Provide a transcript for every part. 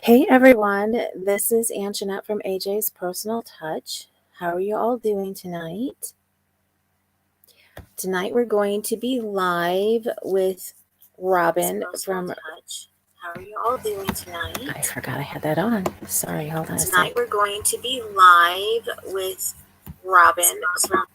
Hey everyone, this is Anjanette from AJ's Personal Touch. How are you all doing tonight? Tonight we're going to be live with Robin from Touch. How are you all doing tonight? I forgot I had that on. Sorry, hold on a second. Tonight we're going to be live with Robin from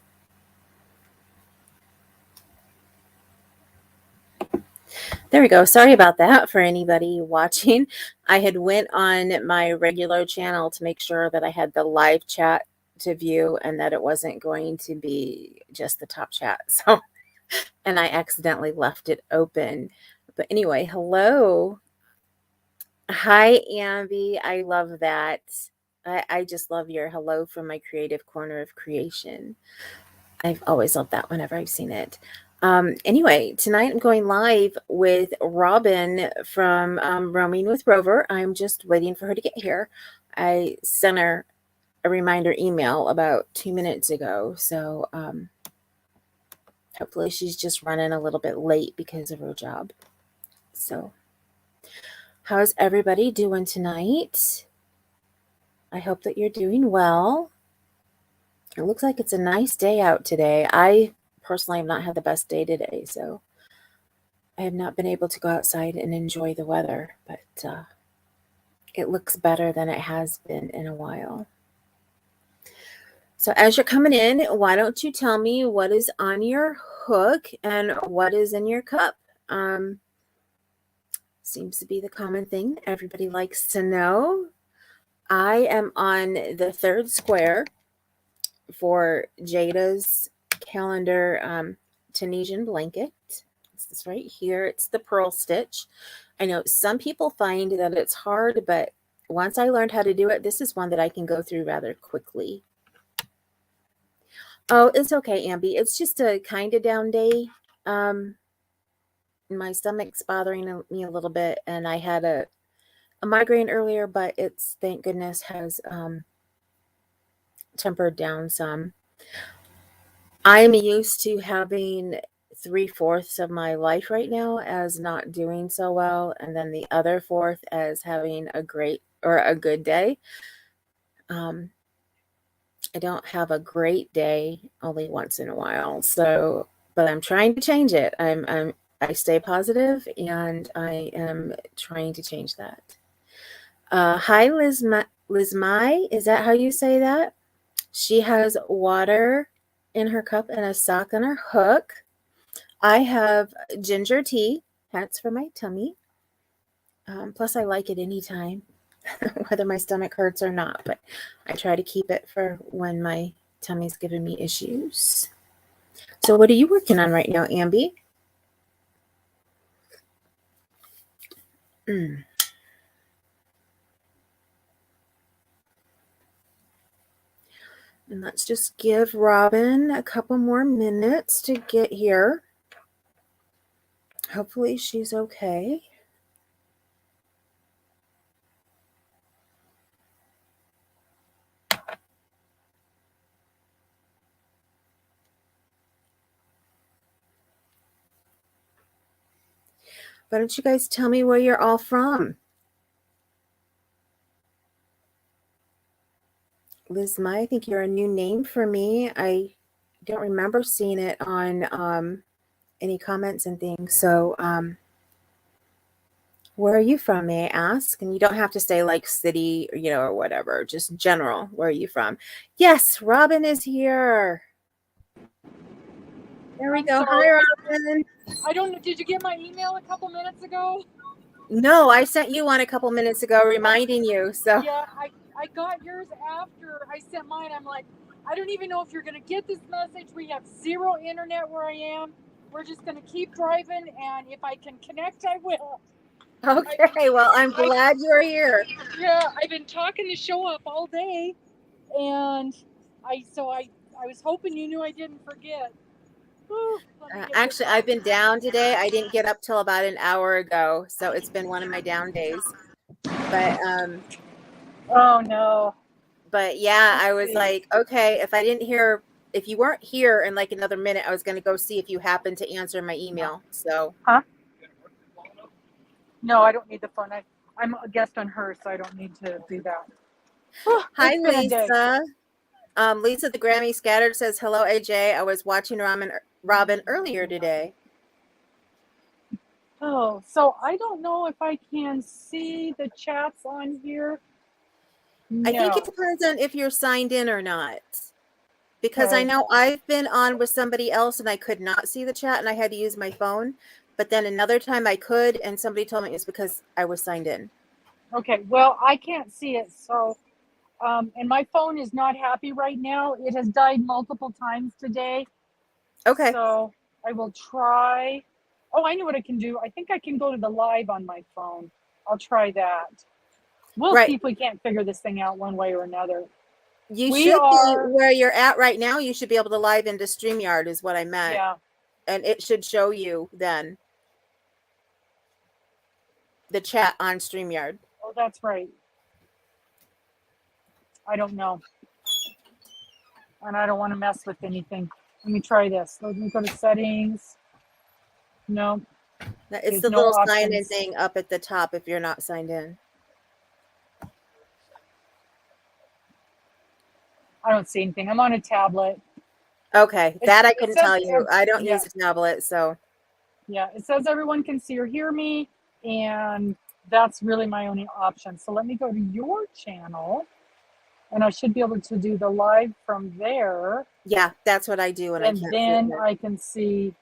There we go. Sorry about that for anybody watching. I had went on my regular channel to make sure that I had the live chat to view and that it wasn't going to be just the top chat. So, and I accidentally left it open. But anyway, hello. Hi, Ambi. I love that. I just love your hello from my creative corner of creation. I've always loved that whenever I've seen it. Anyway, tonight I'm going live with Robin from Roaming with Rover. I'm just waiting for her to get here. I sent her a reminder email about 2 minutes ago. So hopefully she's just running a little bit late because of her job. So how's everybody doing tonight? I hope that you're doing well. It looks like it's a nice day out today. I personally have not had the best day today, so I have not been able to go outside and enjoy the weather, but it looks better than it has been in a while. So as you're coming in, why don't you tell me what is on your hook and what is in your cup? Seems to be the common thing everybody likes to know. I am on the third square for Jada's calendar Tunisian blanket. It's right here. It's the pearl stitch. I know some people find that it's hard, but once I learned how to do it, this is one that I can go through rather quickly. Oh, it's okay, Ambi. It's just a kind of down day. My stomach's bothering me a little bit, and I had a migraine earlier, but it's, thank goodness, has tempered down some. I'm used to having 3/4 of my life right now as not doing so well, and then the other fourth as having a great or a good day. I don't have a great day only once in a while, so but I'm trying to change it. I stay positive, and I am trying to change that. Hi, Liz Mai. Is that how you say that? She has water in her cup and a sock on her hook. I have ginger tea. That's for my tummy. Plus, I like it anytime, whether my stomach hurts or not. But I try to keep it for when my tummy's giving me issues. So what are you working on right now, Ambi? And let's just give Robin a couple more minutes to get here. Hopefully she's okay. Why don't you guys tell me where you're all from? Liz Mai, I think you're a new name for me. I don't remember seeing it on any comments and things. So where are you from, may I ask? And you don't have to say like city, or whatever, just general. Where are you from? Yes, Robin is here. There we go. Hi, Robin. I don't know. Did you get my email a couple minutes ago? No, I sent you one a couple minutes ago reminding you. So yeah, I got yours after I sent mine. I'm like, I don't even know if you're going to get this message. We have zero internet where I am. We're just going to keep driving, and if I can connect, I will. Okay, well, I'm glad you're here. Yeah, I've been talking to show up all day, and I was hoping you knew I didn't forget. Actually, I've been down today. I didn't get up till about an hour ago, so it's been one of my down days. But oh no. But yeah, I was like, okay, if you weren't here in like another minute, I was going to go see if you happened to answer my email. So huh? No, I don't need the phone. I'm a guest on her, so I don't need to do that. Hi, It's been a day. Lisa. Lisa the Grammy Scattered says, hello, AJ. I was watching Robin earlier today. Oh, so I don't know if I can see the chats on here. I think it No. depends on if you're signed in or not. Because I Okay. know I've been on with somebody else and I could not see the chat and I had to use my phone. But then another time I could, and somebody told me it's because I was signed in. Okay. Well, I can't see it. So, and my phone is not happy right now. It has died multiple times today. Okay. So I will try. Oh, I know what I can do. I think I can go to the live on my phone. I'll try that. We'll Right. see if we can't figure this thing out one way or another. You We should be are, where you're at right now. You should be able to live into StreamYard is what I meant. yeah. And it should show you then the chat on StreamYard. Oh, that's right. I don't know. And I don't want to mess with anything. Let me try this. Let me go to settings. No, It's there's the no little sign-in options. thing up at the top if you're not signed in. I don't see anything. I'm on a tablet. Okay, that I couldn't says, tell you. I don't yeah, use a tablet, so. yeah. It says everyone can see or hear me, and that's really my only option. So let me go to your channel, and I should be able to do the live from there. Yeah, that's what I do when I And can't then see it. I can see,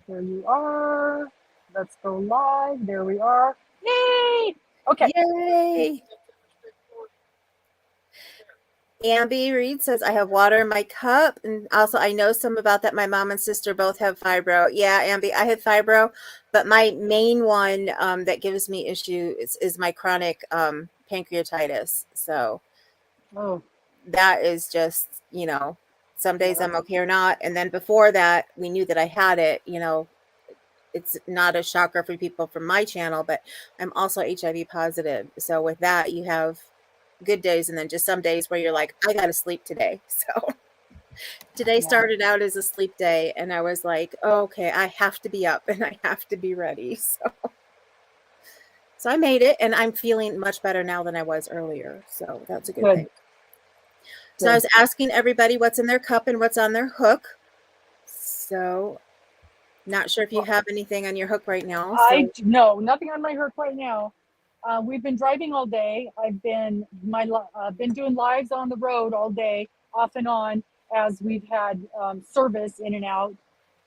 there you are. Let's go live. There we are. Yay! Okay. Yay! Ambi Reed says, I have water in my cup. And also, I know some about that. My mom and sister both have fibro. Yeah, Ambi, I have fibro. But my main one that gives me issues is my chronic pancreatitis. So that is just, some days I'm okay or not. And then before that, we knew that I had it. It's not a shocker for people from my channel, but I'm also HIV positive. So with that, you have good days and then just some days where you're like, I gotta sleep today. So today started out as a sleep day and I was like, oh, okay, I have to be up and I have to be ready. So I made it and I'm feeling much better now than I was earlier. So that's a good thing. So I was asking everybody what's in their cup and what's on their hook. So not sure if you have anything on your hook right now. So. No, nothing on my hook right now. We've been driving all day. I've been doing lives on the road all day, off and on, as we've had service in and out.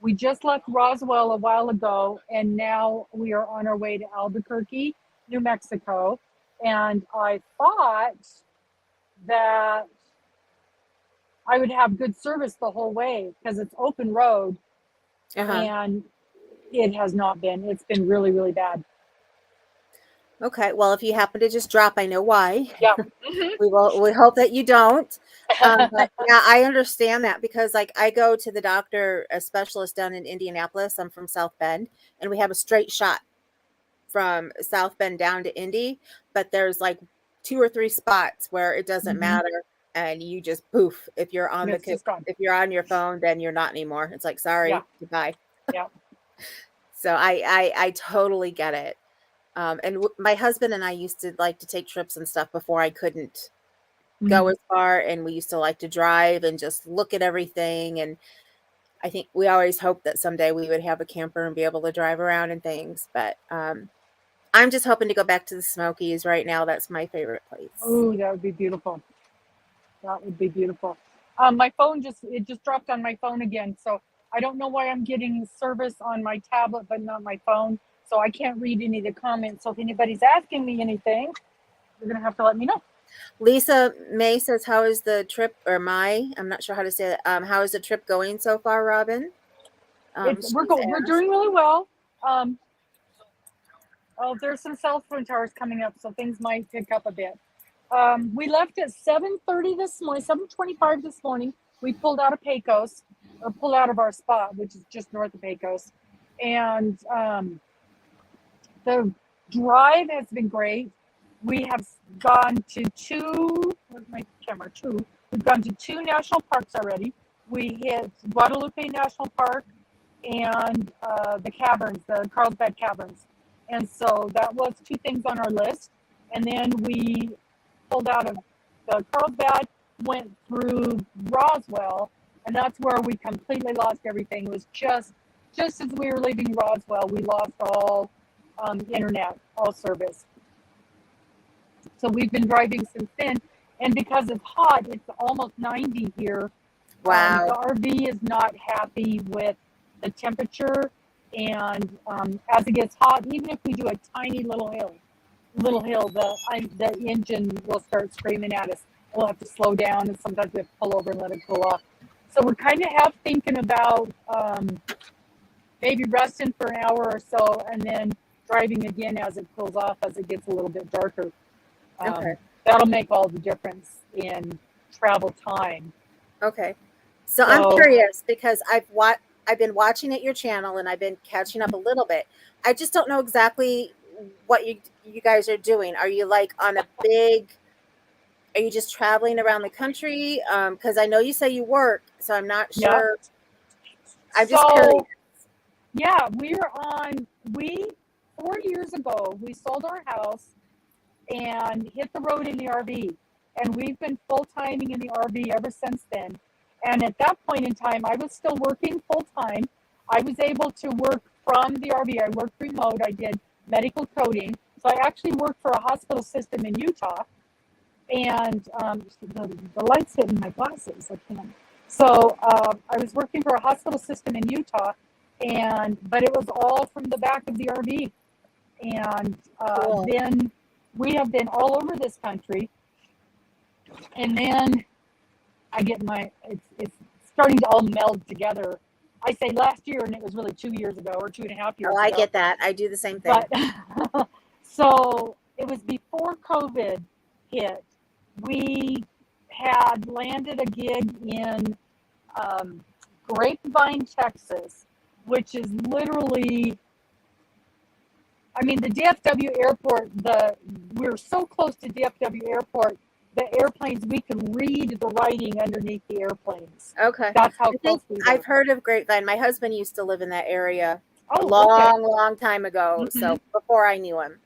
We just left Roswell a while ago, and now we are on our way to Albuquerque, New Mexico. And I thought that I would have good service the whole way because it's open road, and it has not been. It's been really, really bad. Okay, well, if you happen to just drop, I know why. Yeah. We hope that you don't. But yeah, I understand that because like I go to the doctor, a specialist down in Indianapolis. I'm from South Bend, and we have a straight shot from South Bend down to Indy, but there's like 2 or 3 spots where it doesn't matter, and you just poof. If you're on if you're on your phone, then you're not anymore. It's like, sorry, goodbye. Yeah. So I totally get it. And my husband and I used to like to take trips and stuff before I couldn't go as far. And we used to like to drive and just look at everything. And I think we always hoped that someday we would have a camper and be able to drive around and things. But I'm just hoping to go back to the Smokies right now. That's my favorite place. Oh, that would be beautiful. That would be beautiful. My phone just dropped on my phone again. So I don't know why I'm getting service on my tablet, but not my phone. So I can't read any of the comments. So if anybody's asking me anything, you're going to have to let me know. Lisa May says, how is the trip, or I'm not sure how to say that. How is the trip going so far, Robin? We're doing really well. There's some cell phone towers coming up, so things might pick up a bit. We left at 7:30 this morning, 7:25 this morning. We pulled out of Pecos, or pulled out of our spot, which is just north of Pecos. And the drive has been great. We have gone to where's my camera? We've gone to 2 national parks already. We hit Guadalupe National Park and the caverns, the Carlsbad Caverns. And so that was two things on our list. And then we pulled out of the Carlsbad, went through Roswell, and that's where we completely lost everything. It was just as we were leaving Roswell, we lost all internet, all service. So we've been driving since then. And because it's hot, it's almost 90 here. Wow. The RV is not happy with the temperature. And as it gets hot, even if we do a tiny little hill, the engine will start screaming at us. We'll have to slow down, and sometimes we have to pull over and let it cool off. So we're kind of half thinking about maybe resting for an hour or so, and then driving again as it cools off, as it gets a little bit darker. Okay. That'll make all the difference in travel time. Okay. So I'm curious because I've been watching at your channel and I've been catching up a little bit. I just don't know exactly what you guys are doing. Are you like on a big, are you just traveling around the country? Because I know you say you work, so I'm not sure. Yep. I'm just curious. Yeah, 4 years ago, we sold our house and hit the road in the RV. And we've been full-timing in the RV ever since then. And at that point in time, I was still working full-time. I was able to work from the RV. I worked remote. I did medical coding. So I actually worked for a hospital system in Utah. And the light's hitting my glasses. I can't. So I was working for a hospital system in Utah, but it was all from the back of the RV. And Cool. then we have been all over this country. And then I get it's starting to all meld together. I say last year, and it was really 2 years ago or 2.5 years ago. Oh, I get that. I do the same thing. But, so it was before COVID hit. We had landed a gig in Grapevine, Texas, which is literally, I mean, the DFW airport, we're so close to DFW airport, the airplanes, we can read the writing underneath the airplanes. Okay. That's how close we were. I've heard of Grapevine. My husband used to live in that area a okay. long time ago. Mm-hmm. So before I knew him.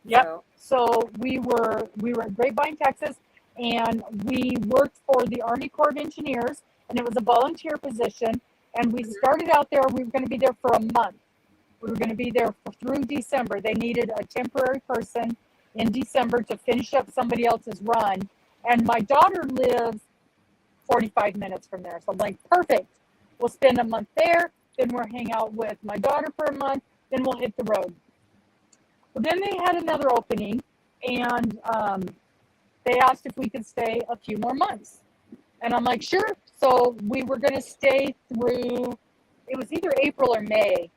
Yep. So we were at Grapevine, Texas, and we worked for the Army Corps of Engineers, and it was a volunteer position. And we started out there. We were going to be there for a month. We were going to be there through December. They needed a temporary person in December to finish up somebody else's run. And my daughter lives 45 minutes from there. So I'm like, perfect. We'll spend a month there. Then we'll hang out with my daughter for a month. Then we'll hit the road. Well, then they had another opening, and they asked if we could stay a few more months. And I'm like, sure. So we were going to stay through, it was either April or May.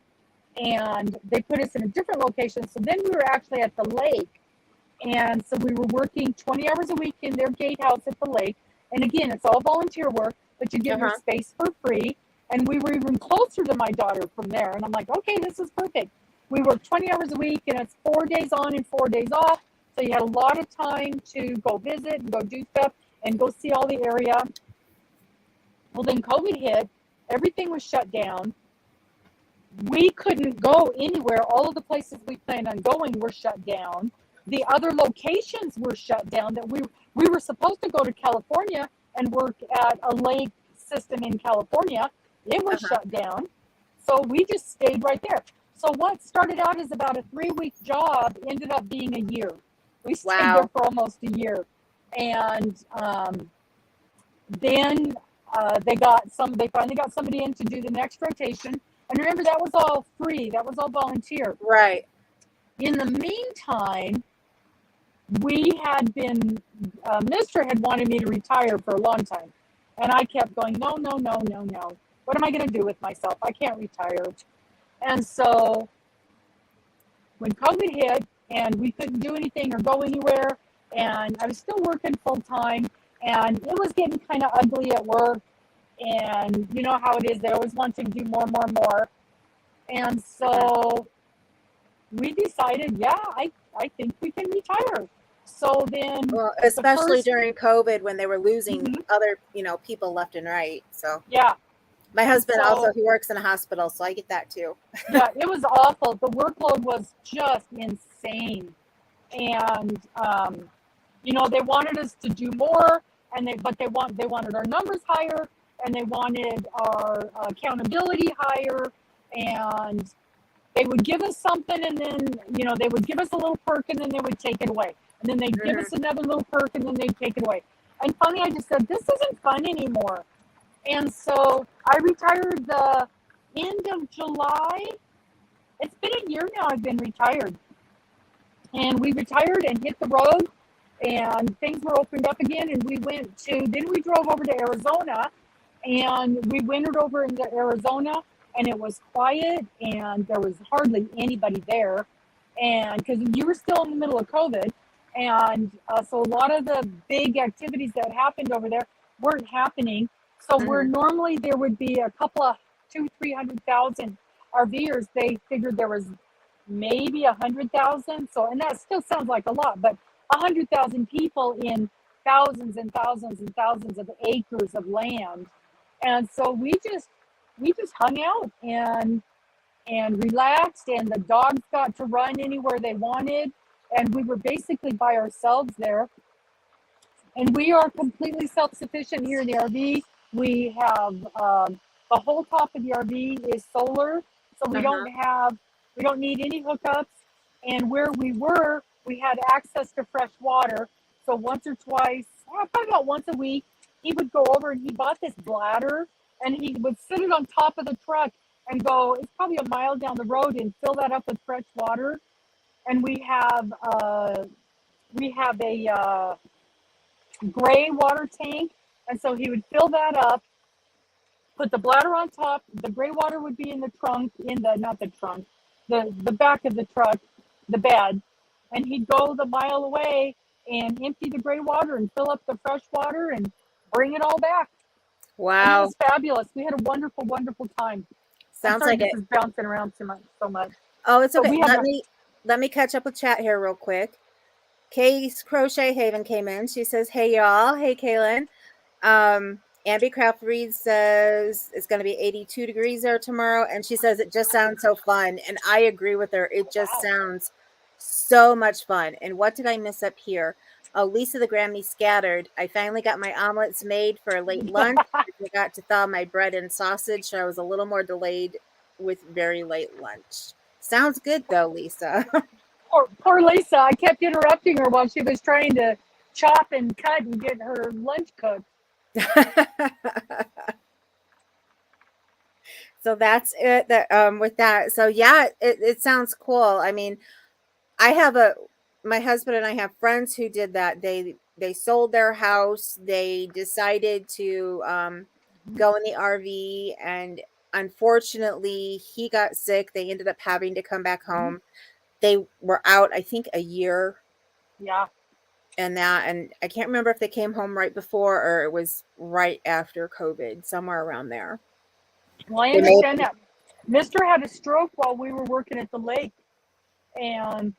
And they put us in a different location. So then we were actually at the lake. And so we were working 20 hours a week in their gatehouse at the lake. And again, it's all volunteer work, but you get your space for free. And we were even closer to my daughter from there. And I'm like, okay, this is perfect. We work 20 hours a week, and it's 4 days on and 4 days off. So you had a lot of time to go visit and go do stuff and go see all the area. Well, then COVID hit. Everything was shut down. We couldn't go anywhere. All of the places we planned on going were shut down. The other locations were shut down. That we were supposed to go to California and work at a lake system in California. It was shut down. So we just stayed right there. So what started out as about a 3-week job ended up being a year. We stayed there for almost a year. And then they finally got somebody in to do the next rotation. And remember, that was all free. That was all volunteer. Right. In the meantime, we had been, Mr. had wanted me to retire for a long time. And I kept going, no. What am I going to do with myself? I can't retire. And so when COVID hit and we couldn't do anything or go anywhere, and I was still working full time, and it was getting kind of ugly at work. And you know how it is. They always want to do more. And so we decided, I think we can retire. So then, well, especially during COVID when they were losing other, people left and right. So yeah. My And husband also, so, he works in a hospital, so I get that too. yeah, it was awful. The workload was just insane. And, they wanted us to do more, but they wanted our numbers higher, and they wanted our accountability higher, and they would give us something, and then they would give us a little perk, and then they would take it away, and then they'd give Hmm. us another little perk, and then they'd take it away. And finally I just said, this isn't fun anymore. And so I retired the end of July. It's been a year now I've been retired, and we retired and hit the road, and things were opened up again, and then we drove over to Arizona, and we wintered over into Arizona, and it was quiet, and there was hardly anybody there, and because you were still in the middle of COVID, and so a lot of the big activities that happened over there weren't happening. So where Hmm. normally there would be a couple of 300,000 RVers, they figured there was maybe 100,000. So, and that still sounds like a lot, but 100,000 people in thousands and thousands and thousands of acres of land. And so we just hung out and relaxed, and the dogs got to run anywhere they wanted, and we were basically by ourselves there. And we are completely self-sufficient here in the RV. We have the whole top of the RV is solar, so Uh-huh. we don't need any hookups. And where we were, we had access to fresh water. So once or twice, probably about once a week, he would go over and he bought this bladder, and he would sit it on top of the truck and go. It's probably a mile down the road and fill that up with fresh water. And we have a gray water tank, and so he would fill that up, put the bladder on top. The gray water would be in the trunk, in the not the trunk, the back of the truck, the bed, and he'd go the mile away and empty the gray water and fill up the fresh water and bring it all back. And it Wow. was fabulous. We had a wonderful, wonderful time. I'm Sounds sorry, like this it. is bouncing around too much, so much. Oh, it's But okay. we had Let me catch up with chat here real quick. Kay's Crochet Haven came in. She says, "Hey y'all. Hey Kaylin." Amby Craft Reed says it's going to be 82 degrees there tomorrow, and she says it just sounds so fun, and I agree with her. It just wow. sounds so much fun. And what did I miss up here? Oh, Lisa the Grammy scattered. I finally got my omelets made for a late lunch. I forgot to thaw my bread and sausage, so I was a little more delayed with very late lunch. Sounds good though, Lisa. Poor Lisa. I kept interrupting her while she was trying to chop and cut and get her lunch cooked. So that's it that with that. So yeah, it sounds cool. I mean, I have a my husband and I have friends who did that. They sold their house. They decided to go in the RV, and unfortunately he got sick. They ended up having to come back Mm-hmm. home. They were out I think a year Yeah. and I can't remember if they came home right before or it was right after COVID, somewhere around there. Well, I They made understand that. Mister had a stroke while we were working at the lake. And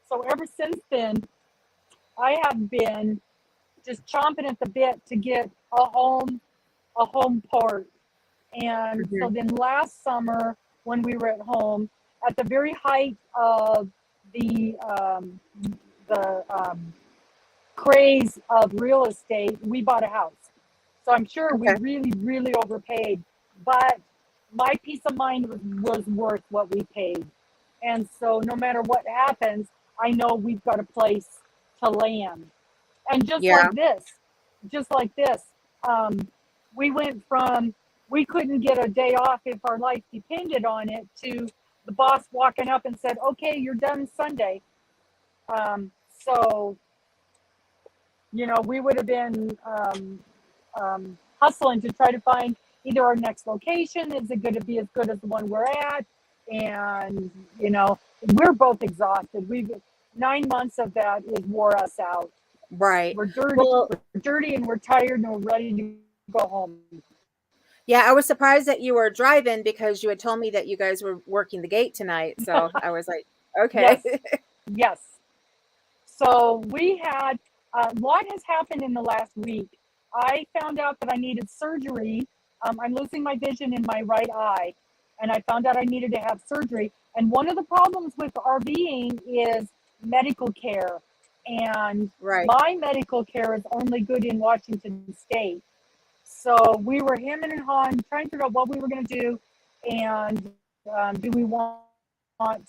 so ever since then, I have been just chomping at the bit to get a home port. And so Mhm. then last summer, when we were at home, at the very height of the craze of real estate, we bought a house. So I'm sure we Okay. really, really overpaid, but my peace of mind was worth what we paid. And so no matter what happens, I know we've got a place to land. And Yeah. just like this, um, we went from we couldn't get a day off if our life depended on it to the boss walking up and said, "Okay, you're done Sunday." So we would have been hustling to try to find either our next location. Is it going to be as good as the one we're at? And we're both exhausted. We've 9 months of that is wore us out. Right. We're dirty, Well, we're dirty, and we're tired, and we're ready to go home. yeah, I was surprised that you were driving because you had told me that you guys were working the gate tonight. So I was like, okay. Yes, yes. So we had a lot has happened in the last week. I found out that I needed surgery I'm losing my vision in my right eye, and I found out I needed to have surgery. And one of the problems with RVing is medical care. And Right. my medical care is only good in Washington State. So we were hemming and hawing, trying to figure out what we were going to do. And do we want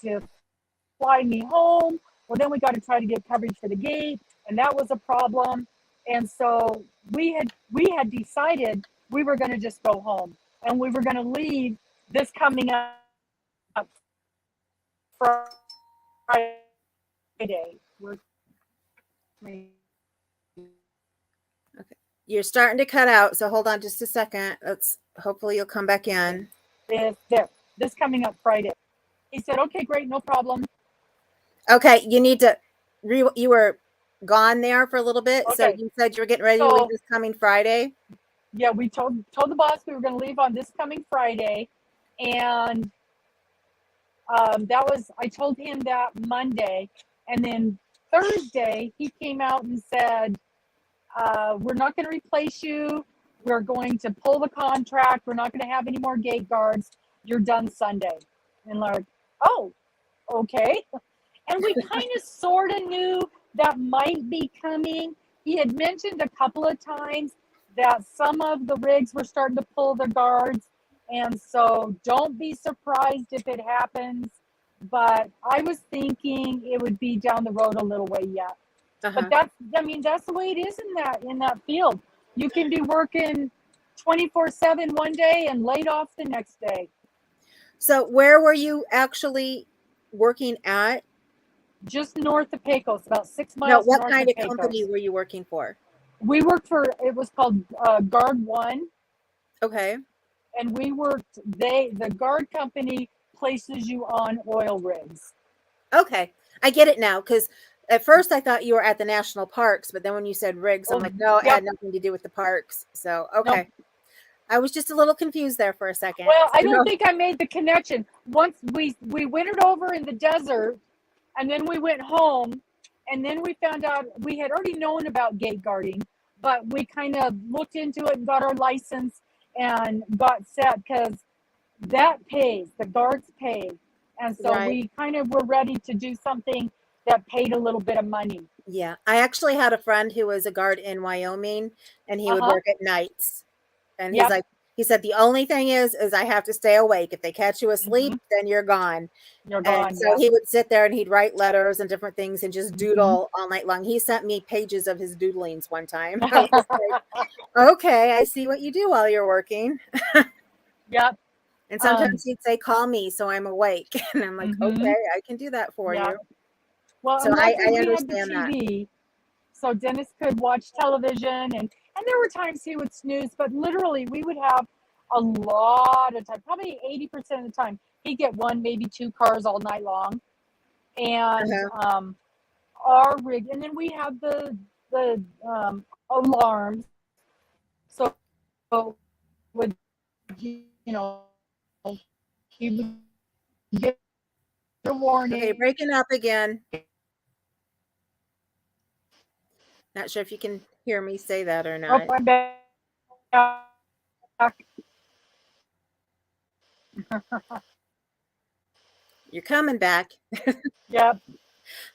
to fly me home? Well, then we got to try to get coverage for the gate, and that was a problem. And so we had decided we were going to just go home, and we were going to leave this coming up Friday. Okay. You're starting to cut out, so hold on just a second. Let's hopefully you'll come back in. This coming up Friday. He said, "Okay, great, no problem." Okay, you need to you were gone there for a little bit. So Okay, you said you were getting ready to leave so this coming Friday. yeah, we told the boss we were going to leave on this coming Friday, and I told him that Monday, and then Thursday he came out and said, "We're not going to replace you. We're going to pull the contract. We're not going to have any more gate guards. You're done Sunday." And like, oh, okay. And we kind of sort of knew that might be coming. He had mentioned a couple of times that some of the rigs were starting to pull their guards. And so don't be surprised if it happens. But I was thinking it would be down the road a little way yet. But that's the way it is in that field. You can be working 24/7 one day and laid off the next day. So where were you actually working at? Just north of Pecos, about 6 No, miles what north kind of of company Pecos. were you working for? We worked for, it was called Guard One, Okay. and the guard company places you on oil rigs. Okay. I get it now because at first I thought you were at the national parks, but then when you said rigs, I'm Oh, like, no, it had yep, nothing to do with the parks. So, no. okay. I was just a little confused there for a second. Well, I don't So, think I made the connection. Once we wintered over in the desert, and then we went home, and then we found out we had already known about gate guarding, but we kind of looked into it and got our license and got set because that pays, the guards pay. And so right. we kind of were ready to do something that paid a little bit of money. Yeah. I actually had a friend who was a guard in Wyoming and he would Uh-huh. work at nights. And he's Yep. like, he said, the only thing is I have to stay awake. If they catch you asleep, Mm-hmm. then you're gone. You're And gone. so Yeah. he would sit there and he'd write letters and different things and just Mm-hmm. doodle all night long. He sent me pages of his doodlings one time. I was like, okay, I see what you do while you're working. Yep. And Um, sometimes he'd say, call me so I'm awake. And I'm like, mm-hmm. okay, I can do that for Yeah. you. Well, So and luckily I we had the understand that. TV, so Dennis could watch television, and there were times he would snooze, but literally we would have a lot of time, probably 80% of the time, he'd get one, maybe two cars all night long, and Uh-huh. our rig, and then we have the alarms, so would you know he would get a Okay, warning. breaking up again. Not sure if you can hear me say that or Oh, not. I'm back. You're coming back. Yep.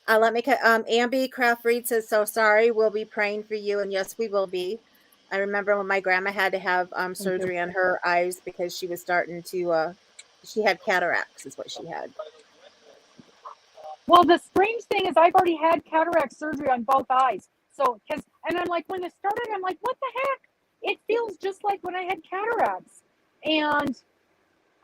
Let me Amby Craft Reed says, so sorry. We'll be praying for you. And yes, we will be. I remember when my grandma had to have Thank you. surgery on her eyes because she was starting to, she had cataracts, is what she had. Well, the strange thing is, I've already had cataract surgery on both eyes. So, and I'm like, when it started, I'm like, what the heck? It feels just like when I had cataracts. And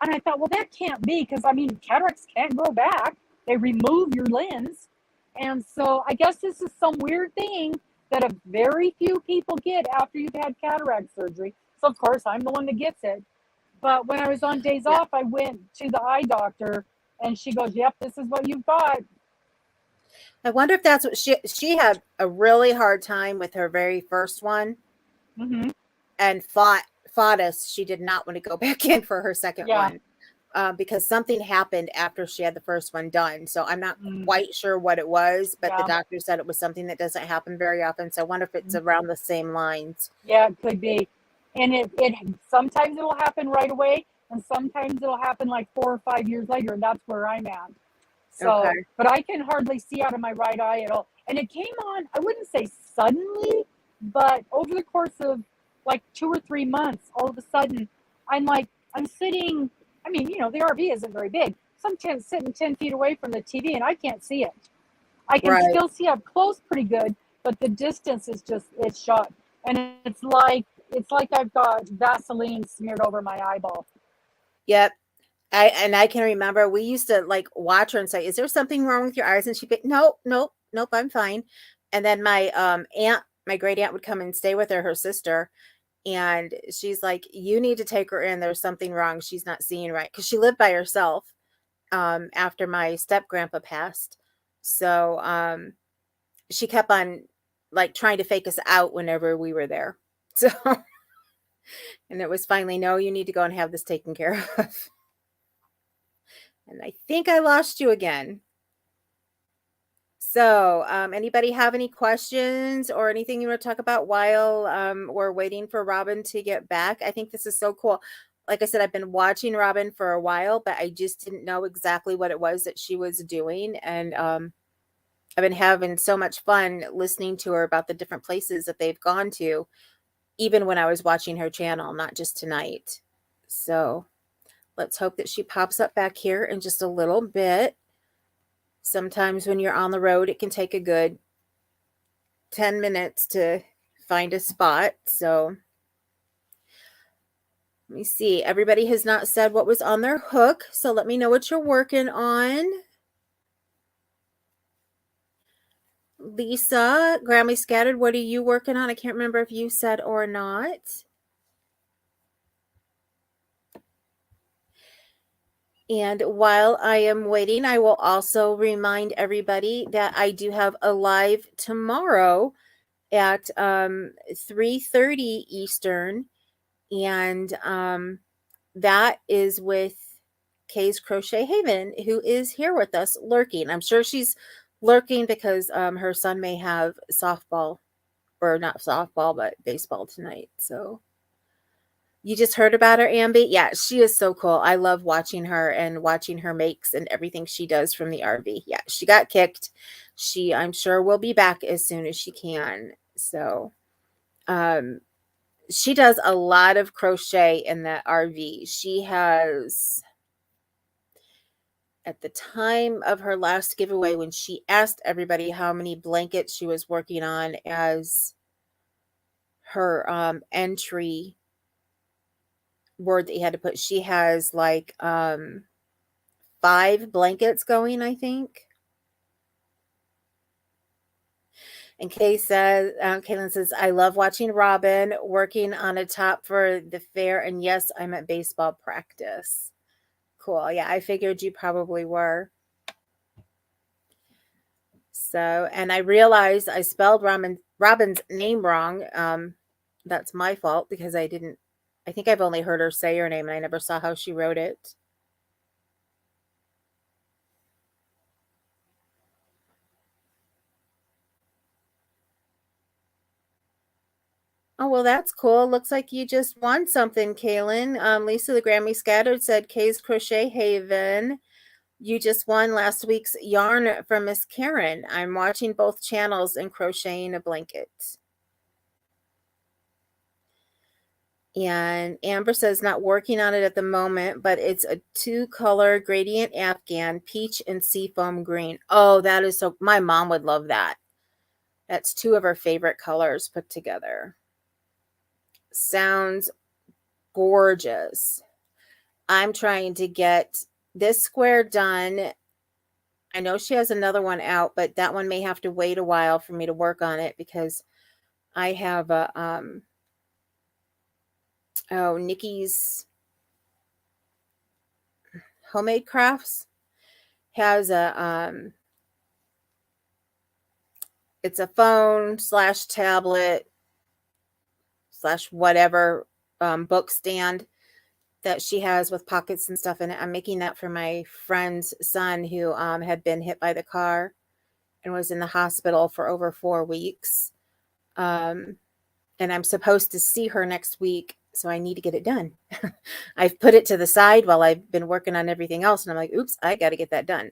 I thought, well, that can't be because I mean, cataracts can't grow back. They remove your lens. And so I guess this is some weird thing that a very few people get after you've had cataract surgery. So of course I'm the one that gets it. But when I was on days Yeah. off, I went to the eye doctor and she goes, "Yep, this is what you've got." I wonder if that's what she had a really hard time with her very first one Mm-hmm. and fought us. She did not want to go back in for her second Yeah. one. Because something happened after she had the first one done. So I'm not Mm. quite sure what it was, but the Yeah. doctor said it was something that doesn't happen very often. So I wonder if it's around the same lines. Yeah, it could be. And it sometimes it'll happen right away, and sometimes it'll happen like 4 or 5 years later, and that's where I'm at. So, Okay. but I can hardly see out of my right eye at all. And it came on, I wouldn't say suddenly, but over the course of like 2 or 3 months, all of a sudden, I'm sitting, I mean, the RV isn't very big. So I'm sitting 10 feet away from the TV and I can't see it. I can Right. still see up close pretty good, but the distance is it's shot. And it's like I've got Vaseline smeared over my eyeball. Yep. I can remember we used to like watch her and say, "Is there something wrong with your eyes?" And she'd be, "Nope, nope, nope, I'm fine." And then my great aunt would come and stay with her sister, and she's like, "You need to take her in. There's something wrong. She's not seeing right." Because she lived by herself after my step grandpa passed. So she kept on like trying to fake us out whenever we were there. So and it was finally, no, you need to go and have this taken care of. And I think I lost you again. So, anybody have any questions or anything you want to talk about while we're waiting for Robin to get back? I think this is so cool. Like I said, I've been watching Robin for a while, but I just didn't know exactly what it was that she was doing. And I've been having so much fun listening to her about the different places that they've gone to, even when I was watching her channel, not just tonight. So let's hope that she pops up back here in just a little bit. Sometimes when you're on the road, it can take a good 10 minutes to find a spot. So let me see. Everybody has not said what was on their hook. So let me know what you're working on. Lisa, Grammy Scattered, what are you working on? I can't remember if you said or not. And while I am waiting, I will also remind everybody that I do have a live tomorrow at 3:30 Eastern. And that is with Kay's Crochet Haven, who is here with us lurking. I'm sure she's lurking because her son may have softball, or not softball, but baseball tonight. So you just heard about her, Ambi? Yeah, she is so cool. I love watching her and watching her makes and everything she does from the RV. Yeah, she got kicked. She, I'm sure, will be back as soon as she can. So, she does a lot of crochet in the RV. She has, at the time of her last giveaway, when she asked everybody how many blankets she was working on as her entry word that you had to put, she has like 5 blankets going, I think. And Kaylin says, I love watching Robin working on a top for the fair. And yes, I'm at baseball practice. Cool. Yeah, I figured you probably were. So, and I realized I spelled Robin's name wrong. That's my fault because I think I've only heard her say her name and I never saw how she wrote it. Oh, well, that's cool. Looks like you just won something, Kaylin. Lisa the Grammy Scattered said Kay's Crochet Haven. You just won last week's yarn from Miss Karen. I'm watching both channels and crocheting a blanket. And Amber says not working on it at the moment, but it's a 2-color gradient afghan, peach and seafoam green. Oh, that is so, my mom would love that. That's 2 of her favorite colors put together. Sounds gorgeous. I'm trying to get this square done. I know she has another one out, but that one may have to wait a while for me to work on it because I have a Nikki's Homemade Crafts has a it's a phone / tablet / whatever book stand that she has with pockets and stuff in it. I'm making that for my friend's son who had been hit by the car and was in the hospital for over 4 weeks. And I'm supposed to see her next week So I need to get it done. I've put it to the side while I've been working on everything else, and I'm like, oops, I got to get that done.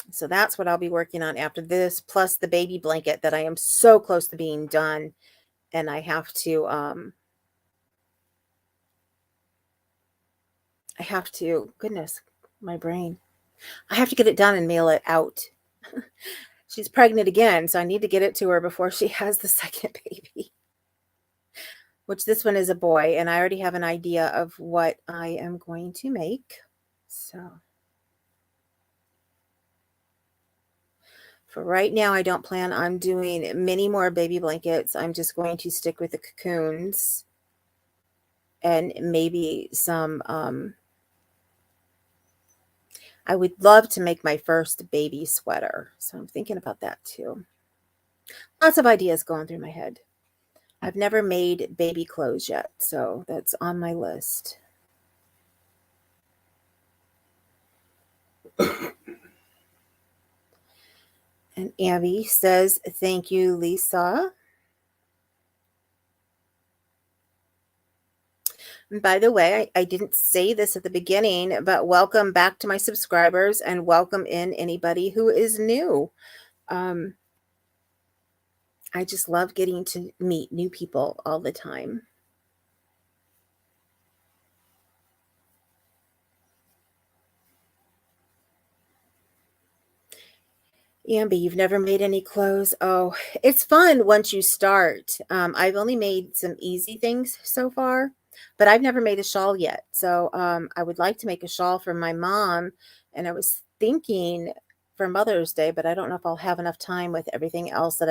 So that's what I'll be working on after this, plus the baby blanket that I am so close to being done. And I have to, goodness, my brain. I have to get it done and mail it out. She's pregnant again, so I need to get it to her before she has the second baby. Which this one is a boy, and I already have an idea of what I am going to make. So for right now, I don't plan on doing many more baby blankets. I'm just going to stick with the cocoons and maybe some, I would love to make my first baby sweater. So I'm thinking about that too. Lots of ideas going through my head. I've never made baby clothes yet, so that's on my list. And Abby says, thank you, Lisa. And by the way, I didn't say this at the beginning, but welcome back to my subscribers and welcome in anybody who is new. I just love getting to meet new people all the time. Amby, you've never made any clothes? Oh, it's fun once you start. I've only made some easy things so far, but I've never made a shawl yet. So I would like to make a shawl for my mom, and I was thinking for Mother's Day, but I don't know if I'll have enough time with everything else that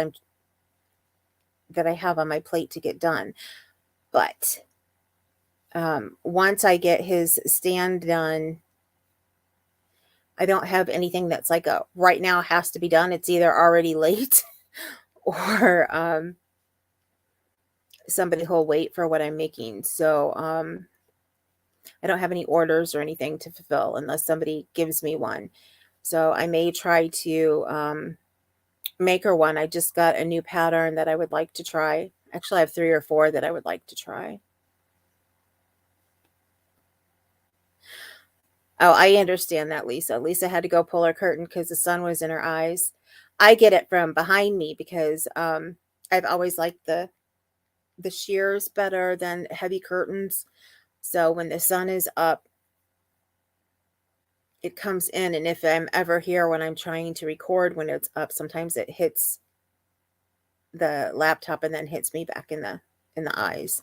I have on my plate to get done. But once I get his stand done, I don't have anything that's like a right now has to be done. It's either already late or somebody who'll wait for what I'm making. So I don't have any orders or anything to fulfill unless somebody gives me one. So I may try to make her one. I just got a new pattern that I would like to try. Actually, I have 3 or 4 that I would like to try. Oh, I understand that, Lisa. Lisa had to go pull her curtain because the sun was in her eyes. I get it from behind me because I've always liked the sheers better than heavy curtains. So when the sun is up, it comes in, and if I'm ever here when I'm trying to record when it's up, sometimes it hits the laptop and then hits me back in the eyes.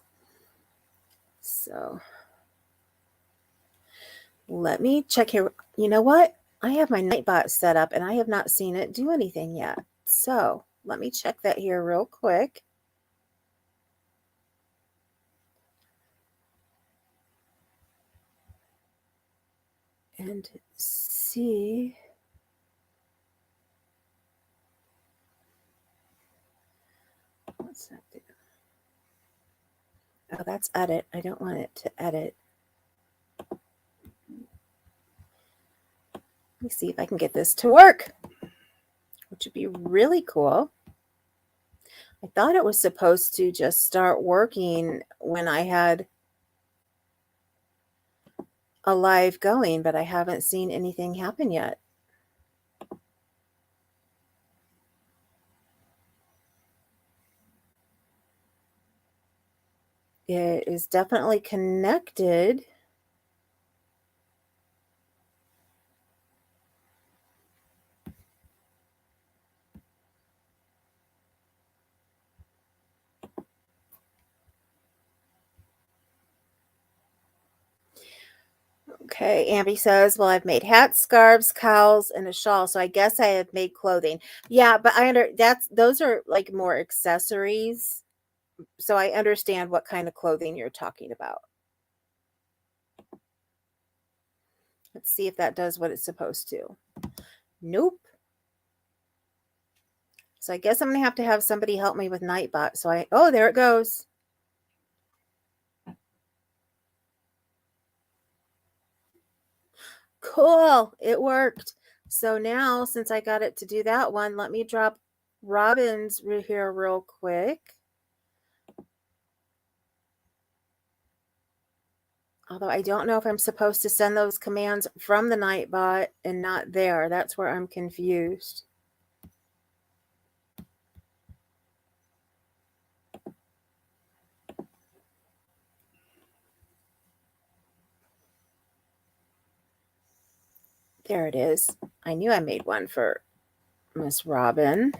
So let me check here. You know what? I have my Nightbot set up and I have not seen it do anything yet. So let me check that here real quick. And see. What's that do? Oh, that's edit. I don't want it to edit. Let me see if I can get this to work, which would be really cool. I thought it was supposed to just start working when I had a live going, but I haven't seen anything happen yet. It is definitely connected. Okay, Amby says, well, I've made hats, scarves, cowls, and a shawl, so I guess I have made clothing. Yeah, but those are like more accessories. So I understand what kind of clothing you're talking about. Let's see if that does what it's supposed to. Nope. So I guess I'm going to have somebody help me with Nightbot. So oh, there it goes. Cool. It worked. So now, since I got it to do that one, let me drop Robin's here real quick. Although I don't know if I'm supposed to send those commands from the Nightbot and not there. That's where I'm confused. There it is. I knew I made one for Miss Robin.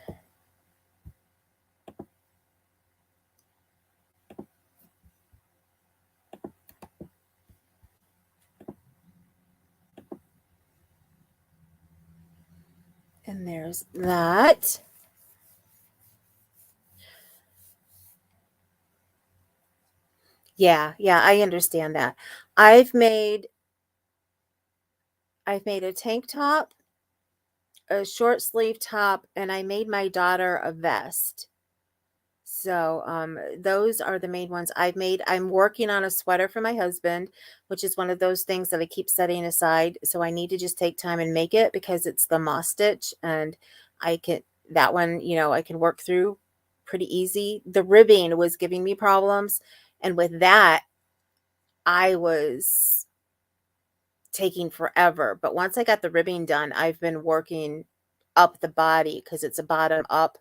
And there's that. Yeah, I understand that. I've made a tank top, a short sleeve top, and I made my daughter a vest. So, those are the main ones I've made. I'm working on a sweater for my husband, which is one of those things that I keep setting aside. So I need to just take time and make it because it's the moss stitch and I can, that one, I can work through pretty easy. The ribbing was giving me problems. And with that, I was taking forever. But once I got the ribbing done, I've been working up the body because it's a bottom up.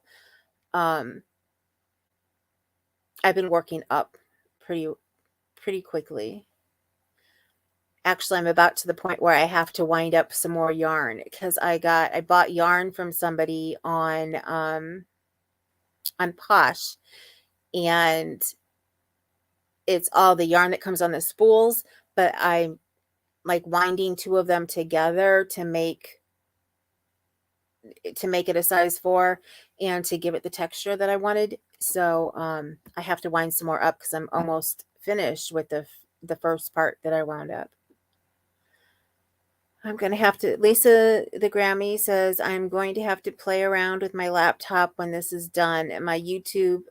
I've been working up pretty quickly. Actually, I'm about to the point where I have to wind up some more yarn because I bought yarn from somebody on Posh, and it's all the yarn that comes on the spools, but I'm like winding two of them together to make it a size 4 and to give it the texture that I wanted. So I have to wind some more up because I'm almost finished with the first part that I wound up. I'm going to have to, Lisa the Grammy says, I'm going to have to play around with my laptop when this is done. And my YouTube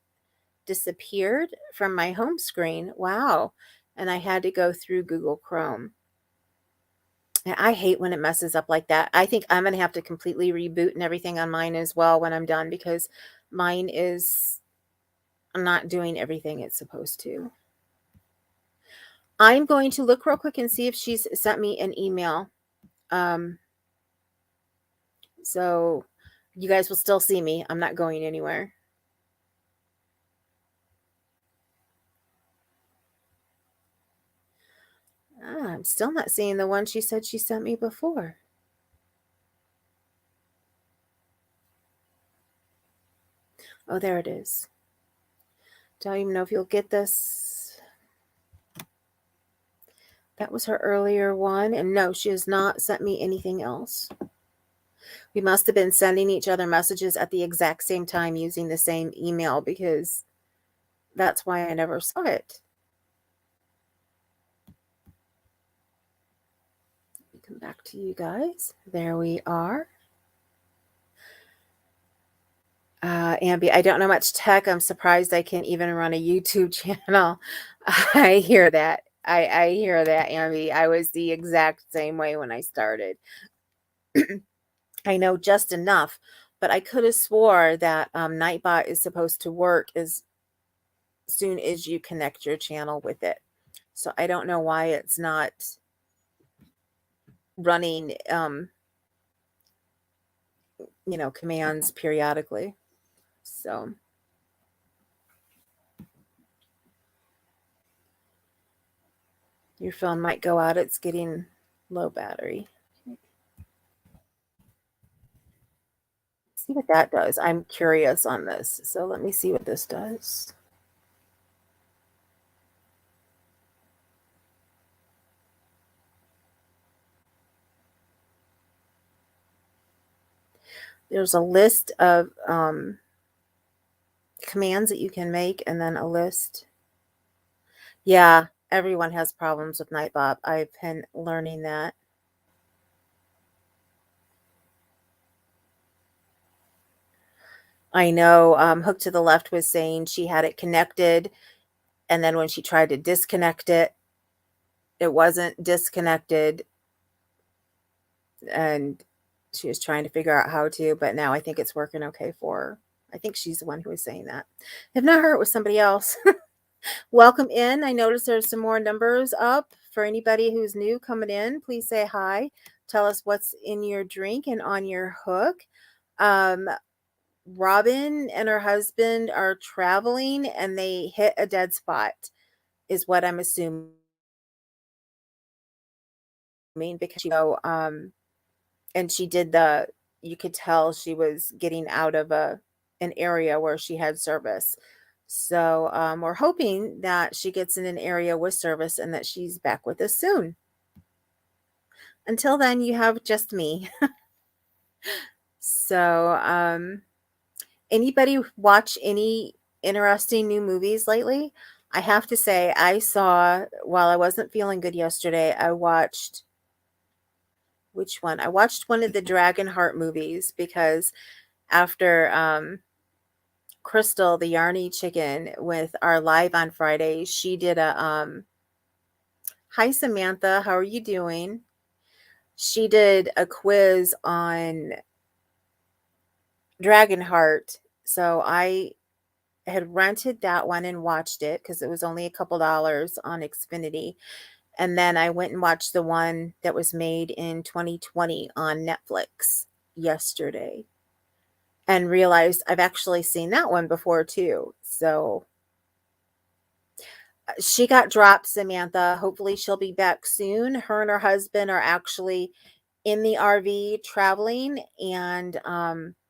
disappeared from my home screen. Wow. And I had to go through Google Chrome. And I hate when it messes up like that. I think I'm going to have to completely reboot and everything on mine as well when I'm done because mine is not doing everything it's supposed to. I'm going to look real quick and see if she's sent me an email. So you guys will still see me. I'm not going anywhere. I'm still not seeing the one she said she sent me before. Oh, there it is. Don't even know if you'll get this. That was her earlier one. And no, she has not sent me anything else. We must have been sending each other messages at the exact same time using the same email because that's why I never saw it. Let me come back to you guys. There we are. Ambi, I don't know much tech. I'm surprised I can even run a YouTube channel. I hear that. I hear that, Ambi. I was the exact same way when I started. I know just enough, but I could have swore that Nightbot is supposed to work as soon as you connect your channel with it. So I don't know why it's not running, commands periodically. So your phone might go out. It's getting low battery. See what that does. I'm curious on this. So let me see what this does. There's a list of commands that you can make and then a list. Yeah, everyone has problems with Nightbot. I've been learning that. I know Hook to the Left was saying she had it connected, and then when she tried to disconnect it, it wasn't disconnected, and she was trying to figure out how to, but now I think it's working okay for her. I think she's the one who was saying that. If not her, it was somebody else. Welcome in. I noticed there's some more numbers up For anybody who's new coming in, please say hi. Tell us what's in your drink and on your hook. Um, Robin and her husband are traveling and they hit a dead spot, is what I'm assuming, because and she did you could tell she was getting out of an area where she had service. So we're hoping that she gets in an area with service and that she's back with us soon. Until then, you have just me. So anybody watch any interesting new movies lately? I have to say, I saw, while I wasn't feeling good yesterday, I watched, which one? I watched one of the Dragonheart movies because after Crystal, the Yarny chicken, with our live on Friday, she did a hi Samantha, how are you doing? She did a quiz on Dragonheart. So I had rented that one and watched it because it was only a couple dollars on Xfinity. And then I went and watched the one that was made in 2020 on Netflix yesterday and realized I've actually seen that one before too. So she got dropped, Samantha. Hopefully she'll be back soon. Her and her husband are actually in the RV traveling, and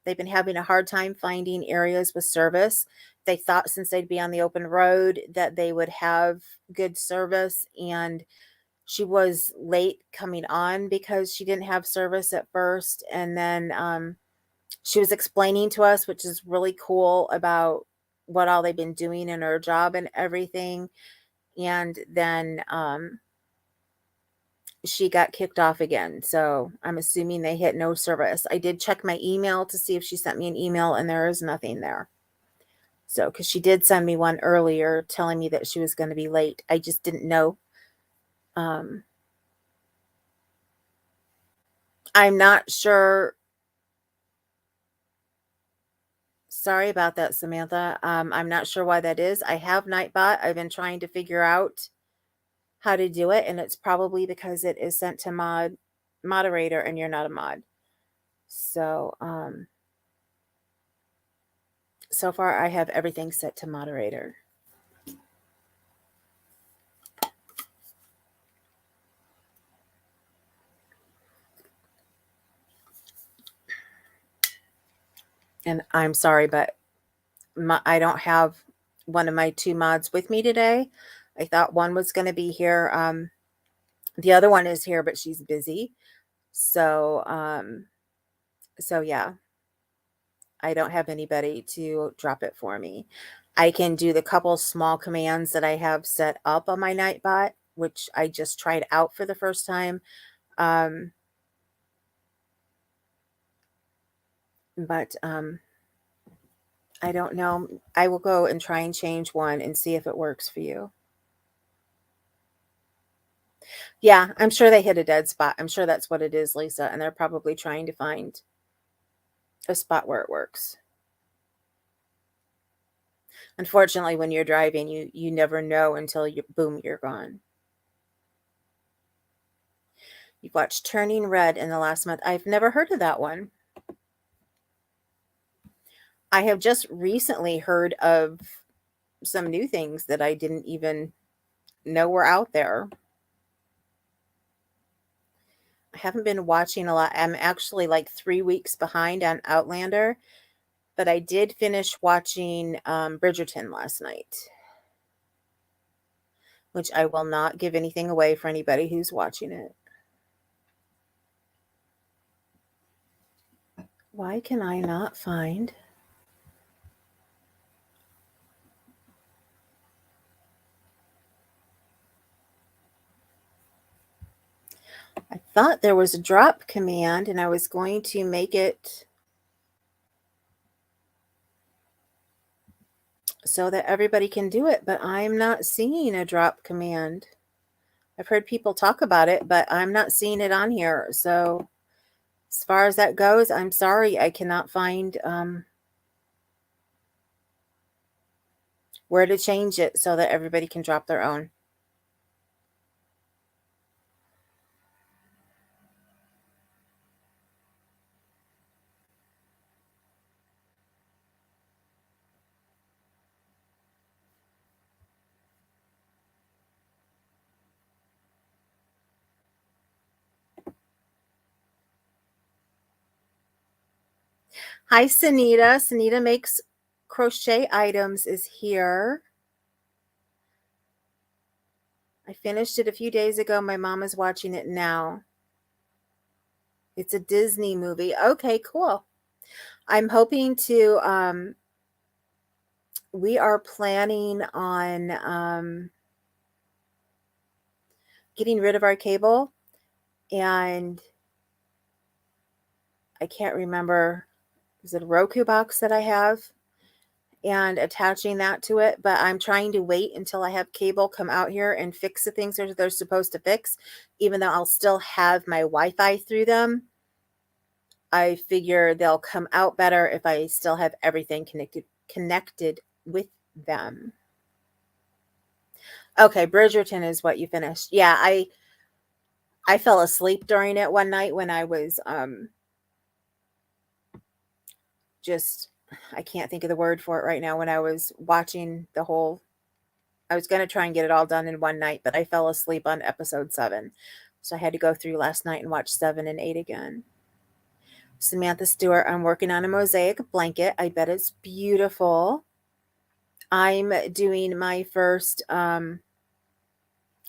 they've been having a hard time finding areas with service. They thought since they'd be on the open road that they would have good service, and she was late coming on because she didn't have service at first. And then she was explaining to us, which is really cool, about what all they've been doing in her job and everything. And then she got kicked off again. So I'm assuming they hit no service. I did check my email to see if she sent me an email, and there is nothing there. So, because she did send me one earlier telling me that she was going to be late. I just didn't know. Um, I'm not sure. Sorry about that, Samantha. I'm not sure why that is. I have Nightbot. I've been trying to figure out how to do it, and it's probably because it is sent to moderator and you're not a mod. So, so far I have everything set to moderator. And I'm sorry, but I don't have one of my two mods with me today. I thought one was going to be here. The other one is here, but she's busy. So, so yeah, I don't have anybody to drop it for me. I can do the couple small commands that I have set up on my Nightbot, which I just tried out for the first time. But I don't know. I will go and try and change one and see if it works for you. Yeah, I'm sure they hit a dead spot. I'm sure that's what it is, Lisa. And they're probably trying to find a spot where it works. Unfortunately, when you're driving, you never know until you're gone. You've watched Turning Red in the last month. I've never heard of that one. I have just recently heard of some new things that I didn't even know were out there. I haven't been watching a lot. I'm actually like 3 weeks behind on Outlander, but I did finish watching Bridgerton last night, which I will not give anything away for anybody who's watching it. Why can I not find? I thought there was a drop command and I was going to make it so that everybody can do it, but I'm not seeing a drop command. I've heard people talk about it, but I'm not seeing it on here. So as far as that goes, I'm sorry, I cannot find where to change it so that everybody can drop their own. Hi, Sunita. Sunita Makes Crochet Items is here. I finished it a few days ago. My mom is watching it now. It's a Disney movie. Okay, cool. I'm hoping to, we are planning on getting rid of our cable, and I can't remember, is it a Roku box that I have? And attaching that to it, but I'm trying to wait until I have cable come out here and fix the things that they're supposed to fix, even though I'll still have my Wi-Fi through them. I figure they'll come out better if I still have everything connected with them. Okay, Bridgerton is what you finished. Yeah, I fell asleep during it one night when I was just, I can't think of the word for it right now, when I was watching the whole, I was going to try and get it all done in one night, but I fell asleep on episode 7. So I had to go through last night and watch 7 and 8 again. Samantha Stewart, I'm working on a mosaic blanket. I bet it's beautiful. I'm doing my first,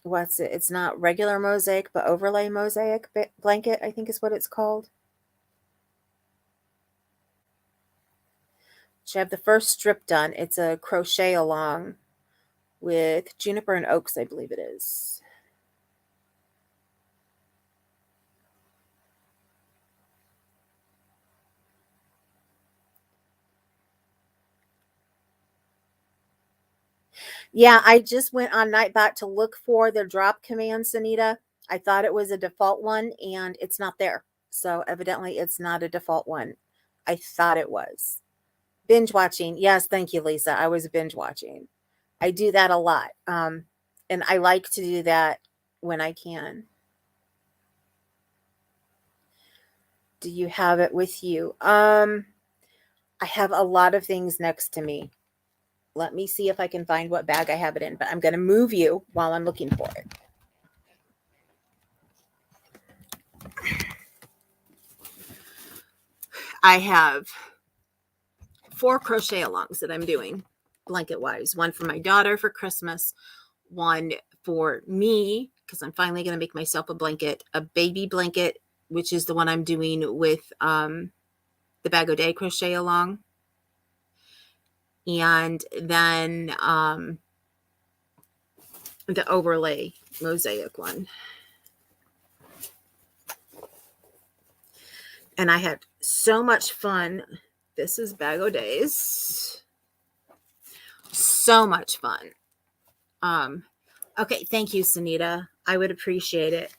what's it? It's not regular mosaic, but overlay mosaic blanket, I think is what it's called. So I have the first strip done. It's a crochet along with juniper and oaks, I believe it is. Yeah, I just went on Nightbot to look for the drop command, Sunita. I thought it was a default one, and it's not there. So evidently it's not a default one. I thought it was. Binge watching. Yes, thank you, Lisa. I was binge watching. I do that a lot. And I like to do that when I can. Do you have it with you? I have a lot of things next to me. Let me see if I can find what bag I have it in, but I'm going to move you while I'm looking for it. I have 4 crochet alongs that I'm doing blanket wise. One for my daughter for Christmas, one for me because I'm finally going to make myself a blanket, a baby blanket, which is the one I'm doing with the Bag O' Day crochet along, and then the overlay mosaic one. And I had so much fun. This is Bag O' Days. So much fun. Okay, thank you, Sunita. I would appreciate it.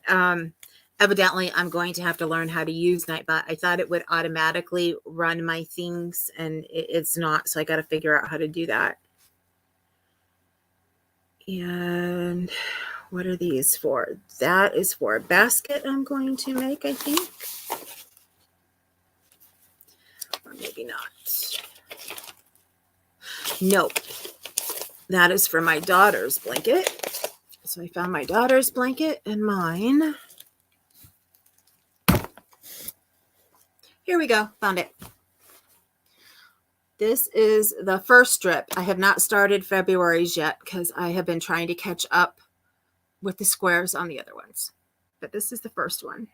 Evidently, I'm going to have to learn how to use Nightbot. I thought it would automatically run my things, and it's not, so I got to figure out how to do that. And what are these for? That is for a basket I'm going to make, I think. Or maybe not. Nope. That is for my daughter's blanket. So I found my daughter's blanket and mine. Here we go. Found it. This is the first strip. I have not started February's yet because I have been trying to catch up with the squares on the other ones. But this is the first one.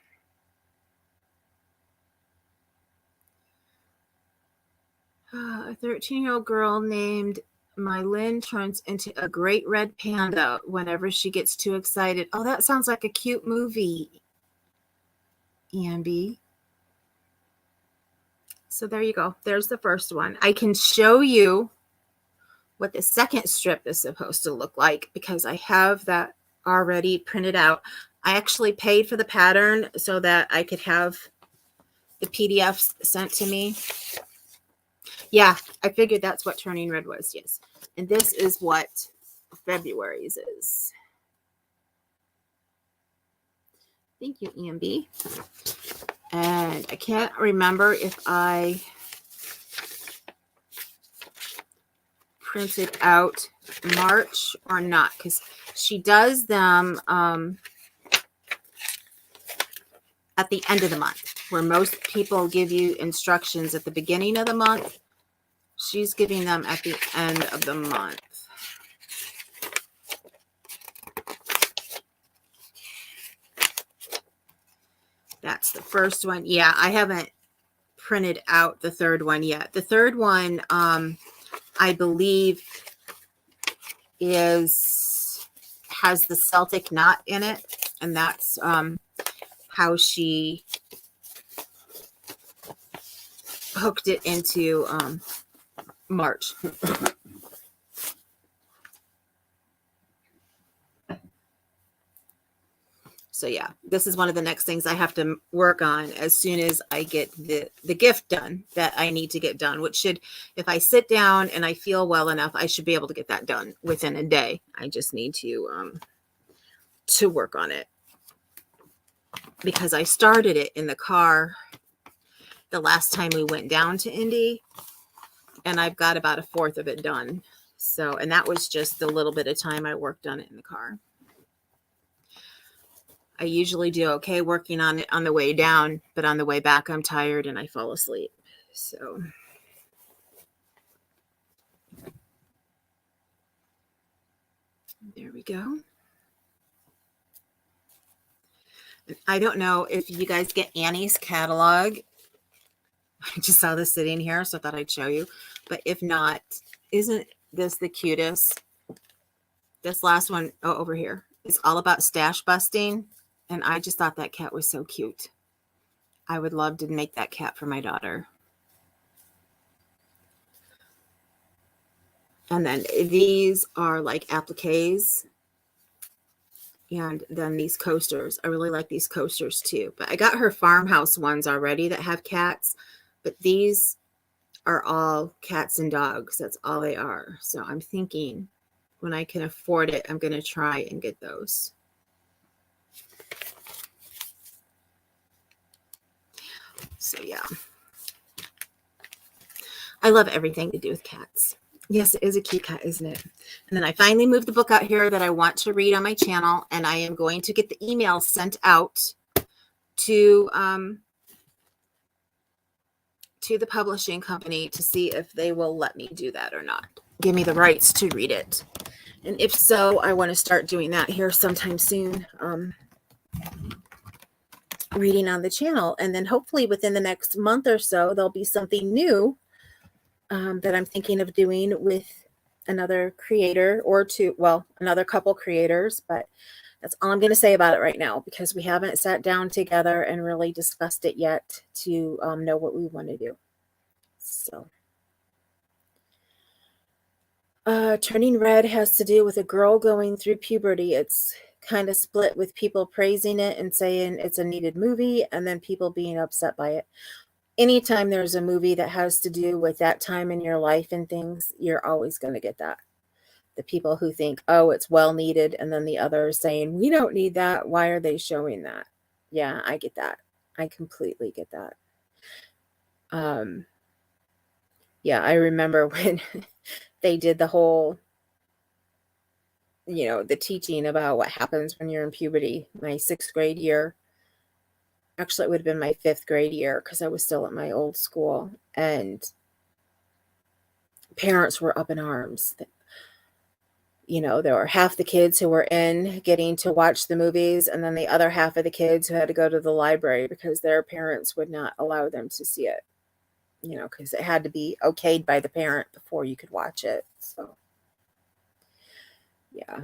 A 13-year-old girl named Mylin turns into a great red panda whenever she gets too excited. Oh, that sounds like a cute movie, Ambi. So there you go. There's the first one. I can show you what the second strip is supposed to look like because I have that already printed out. I actually paid for the pattern so that I could have the PDFs sent to me. Yeah, I figured that's what Turning Red was, yes. And this is what February's is. Thank you, EMB. And I can't remember if I printed out March or not, because she does them at the end of the month, where most people give you instructions at the beginning of the month. She's giving them at the end of the month. That's the first one. Yeah, I haven't printed out the third one yet. The third one, I believe, has the Celtic knot in it, and that's how she hooked it into March. So yeah, this is one of the next things I have to work on as soon as I get the gift done that I need to get done, which should, if I sit down and I feel well enough, I should be able to get that done within a day. I just need to work on it, because I started it in the car the last time we went down to Indy, and I've got about a fourth of it done. So, and that was just the little bit of time I worked on it in the car. I usually do okay working on it on the way down, but on the way back, I'm tired and I fall asleep. So there we go. I don't know if you guys get Annie's catalog. I just saw this sitting here, so I thought I'd show you. But if not, isn't this the cutest? This last one, oh, over here, is all about stash busting. And I just thought that cat was so cute. I would love to make that cat for my daughter. And then these are like appliques. And then these coasters. I really like these coasters too. But I got her farmhouse ones already that have cats. But these are all cats and dogs. That's all they are. So I'm thinking when I can afford it, I'm going to try and get those. So yeah. I love everything to do with cats. Yes, it is a cute cat, isn't it? And then I finally moved the book out here that I want to read on my channel, and I am going to get the email sent out to the publishing company to see if they will let me do that or not. Give me the rights to read it. And if so, I want to start doing that here sometime soon. Reading on the channel. And then hopefully within the next month or so, there'll be something new that I'm thinking of doing with another creator or two, well, another couple creators, but that's all I'm going to say about it right now, because we haven't sat down together and really discussed it yet to know what we want to do. So, Turning Red has to do with a girl going through puberty. It's kind of split with people praising it and saying it's a needed movie, and then people being upset by it. Anytime there's a movie that has to do with that time in your life and things, you're always going to get that. The people who think, oh, it's well needed, and then the others saying, we don't need that. Why are they showing that? Yeah, I get that. I completely get that. Yeah, I remember when they did the whole, the teaching about what happens when you're in puberty, my 6th grade year. Actually, it would have been my 5th grade year because I was still at my old school, and parents were up in arms. There were half the kids who were in getting to watch the movies, and then the other half of the kids who had to go to the library because their parents would not allow them to see it, because it had to be okayed by the parent before you could watch it. So, yeah.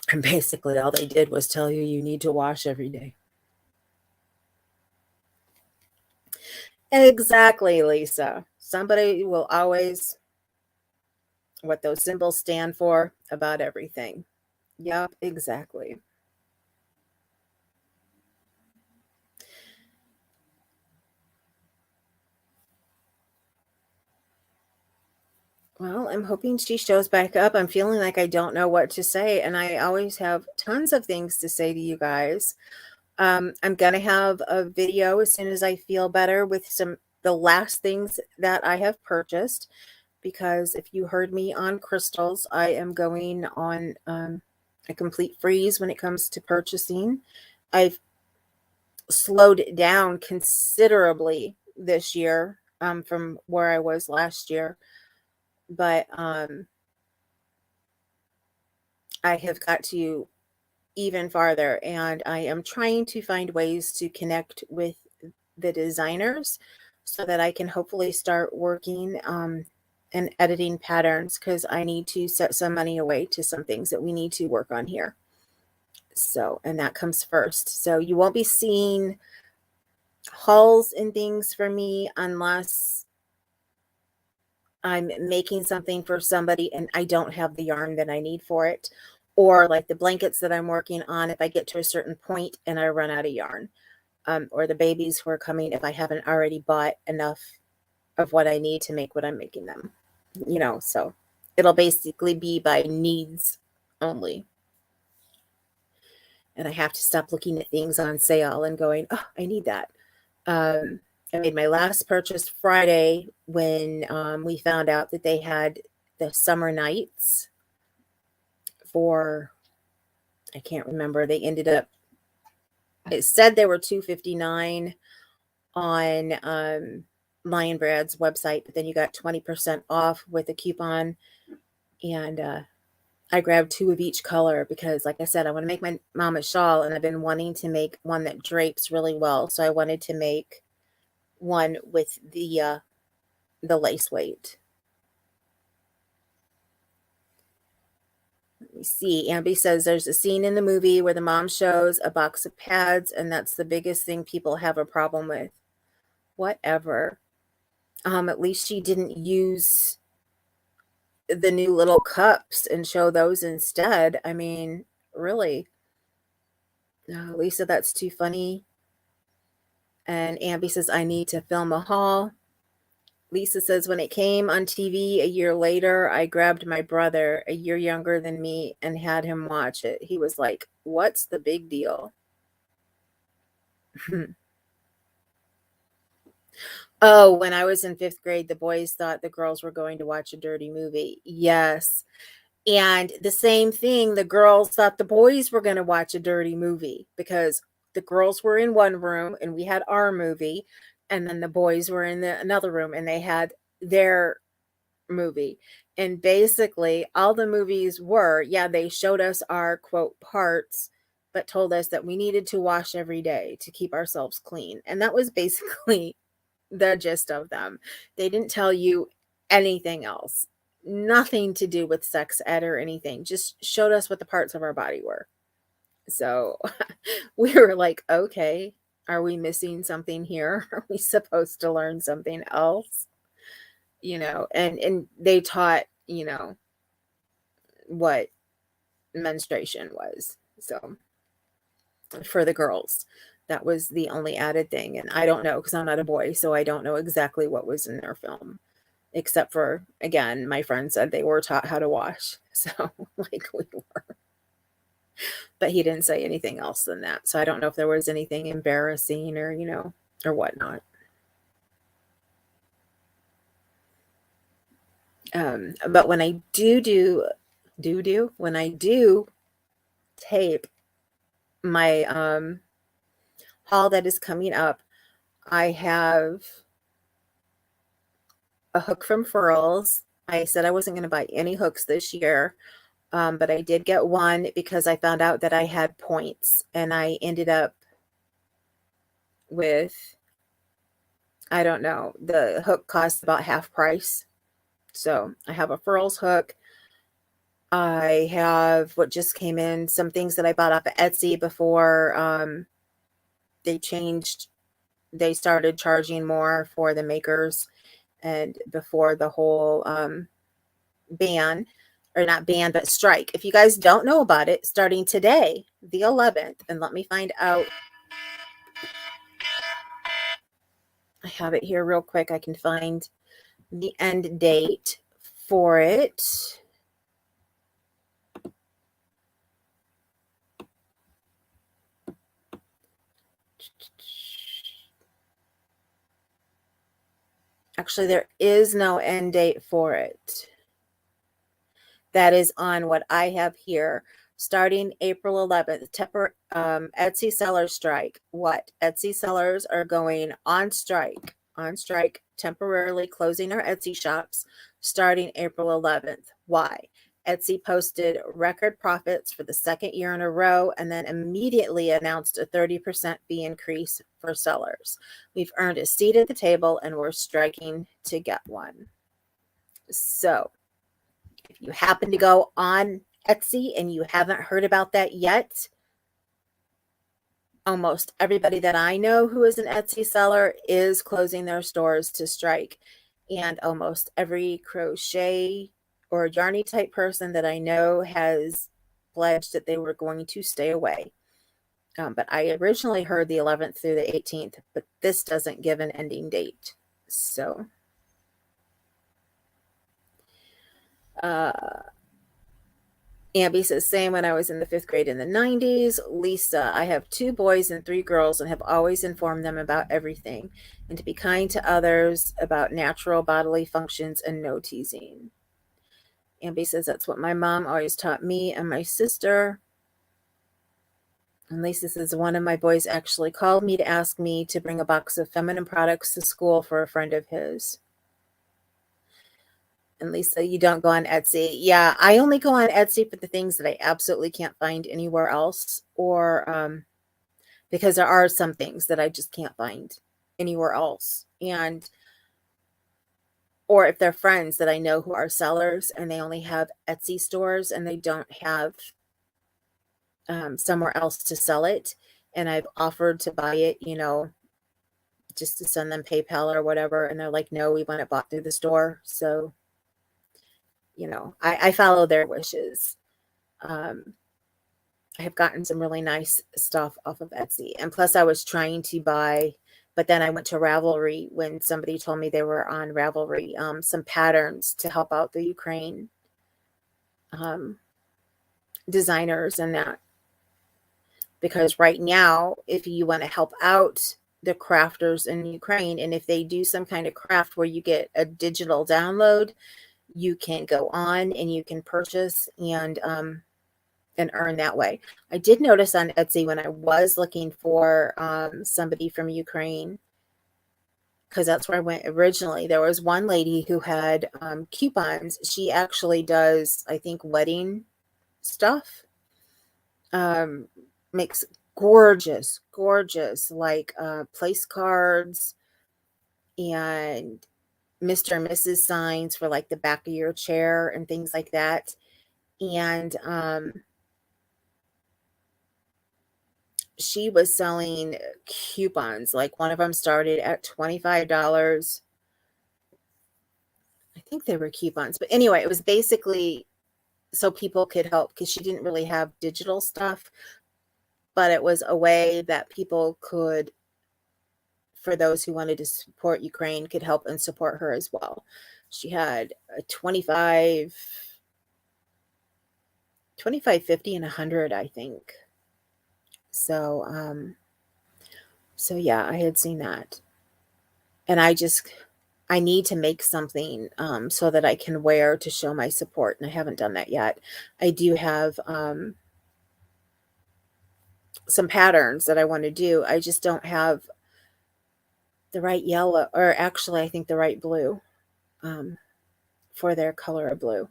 And basically all they did was tell you need to wash every day. Exactly, Lisa. Somebody will always, what those symbols stand for about everything. Yep, exactly. Well, I'm hoping she shows back up. I'm feeling like I don't know what to say, and I always have tons of things to say to you guys. I'm going to have a video as soon as I feel better with the last things that I have purchased, because if you heard me on crystals, I am going on a complete freeze when it comes to purchasing. I've slowed it down considerably this year from where I was last year, but I have got to even farther, and I am trying to find ways to connect with the designers so that I can hopefully start working and editing patterns, because I need to set some money away to some things that we need to work on here. So, and that comes first. So you won't be seeing hauls and things from me unless I'm making something for somebody and I don't have the yarn that I need for it. Or like the blankets that I'm working on, if I get to a certain point and I run out of yarn. Or the babies who are coming, if I haven't already bought enough of what I need to make what I'm making them. So it'll basically be by needs only. And I have to stop looking at things on sale and going, oh, I need that. I made my last purchase Friday when we found out that they had the summer nights for, I can't remember. They ended up, it said they were $259 on Lion Brad's website, but then you got 20% off with a coupon. And I grabbed 2 of each color because, like I said, I want to make my mom a shawl, and I've been wanting to make one that drapes really well. So I wanted to make one with the lace weight. Let me see. Amby says there's a scene in the movie where the mom shows a box of pads, and that's the biggest thing people have a problem with. Whatever. At least she didn't use the new little cups and show those instead. I mean, really. Lisa, that's too funny. And Amby says, I need to film a haul. Lisa says, when it came on TV a year later, I grabbed my brother, a year younger than me, and had him watch it. He was like, what's the big deal? Oh, when I was in 5th grade, the boys thought the girls were going to watch a dirty movie. Yes. And the same thing, the girls thought the boys were going to watch a dirty movie because the girls were in one room and we had our movie, and then the boys were in another room and they had their movie. And basically, all the movies were, yeah, they showed us our quote parts, but told us that we needed to wash every day to keep ourselves clean. And that was basically the gist of them. They didn't tell you anything else. Nothing to do with sex ed or anything. Just showed us what the parts of our body were. So we were like, okay, are we missing something here? Are we supposed to learn something else? And they taught, what menstruation was. So for the girls, that was the only added thing. And I don't know, because I'm not a boy, so I don't know exactly what was in their film, except for, again, my friend said they were taught how to wash. So like we were, but he didn't say anything else than that. So I don't know if there was anything embarrassing or, or whatnot. But when I when I do tape my haul that is coming up, I have a hook from Furls. I said I wasn't going to buy any hooks this year, but I did get one because I found out that I had points, and I ended up with, I don't know, the hook cost about half price. So I have a Furls hook. I have what just came in, some things that I bought off of Etsy before they started charging more for the makers, and before the whole ban, or not ban, but strike. If you guys don't know about it, starting today, the 11th, and let me find out. I have it here real quick. I can find the end date for it. Actually, there is no end date for it. That is on what I have here. starting April 11th. Etsy seller strike. What? Etsy sellers are going on strike. On strike, temporarily closing our Etsy shops starting April 11th. Why? Etsy posted record profits for the second year in a row and then immediately announced a 30% fee increase for sellers. We've earned a seat at the table and we're striking to get one. So, if you happen to go on Etsy and you haven't heard about that yet, almost everybody that I know who is an Etsy seller is closing their stores to strike. And almost every crochet or yarny type person that I know has pledged that they were going to stay away. But I originally heard the 11th through the 18th, but this doesn't give an ending date. So, Ambi says, same when I was in the 5th grade in the 90s. Lisa, I have 2 boys and 3 girls and have always informed them about everything and to be kind to others about natural bodily functions and no teasing. Ambi says, that's what my mom always taught me and my sister. And Lisa says, one of my boys actually called me to ask me to bring a box of feminine products to school for a friend of his. And Lisa, you don't go on Etsy. Yeah, I only go on Etsy for the things that I absolutely can't find anywhere else, or because there are some things that I just can't find anywhere else. And or if they're friends that I know who are sellers and they only have Etsy stores and they don't have somewhere else to sell it, and I've offered to buy it, just to send them PayPal or whatever, and they're like, no, we want it bought through the store. So I follow their wishes. I have gotten some really nice stuff off of Etsy. And plus I was trying to buy, but then I went to Ravelry when somebody told me they were on Ravelry, some patterns to help out the Ukraine designers and that. Because right now, if you want to help out the crafters in Ukraine, and if they do some kind of craft where you get a digital download, you can go on and you can purchase and earn that way. I did notice on Etsy when I was looking for somebody from Ukraine, because that's where I went originally, there was one lady who had coupons. She actually does, I think, wedding stuff. Makes gorgeous, like place cards and Mr. and Mrs. signs for like the back of your chair and things like that. And she was selling coupons. Like one of them started at $25. I think they were coupons. But anyway, it was basically so people could help because she didn't really have digital stuff. But it was a way that people could, for those who wanted to support Ukraine, could help and support her as well. She had a 25, 50, and 100, I think. So, yeah, I had seen that. And I need to make something so that I can wear to show my support. And I haven't done that yet. I do have some patterns that I want to do. I just don't have the right yellow, or actually I think the right blue for their color of blue.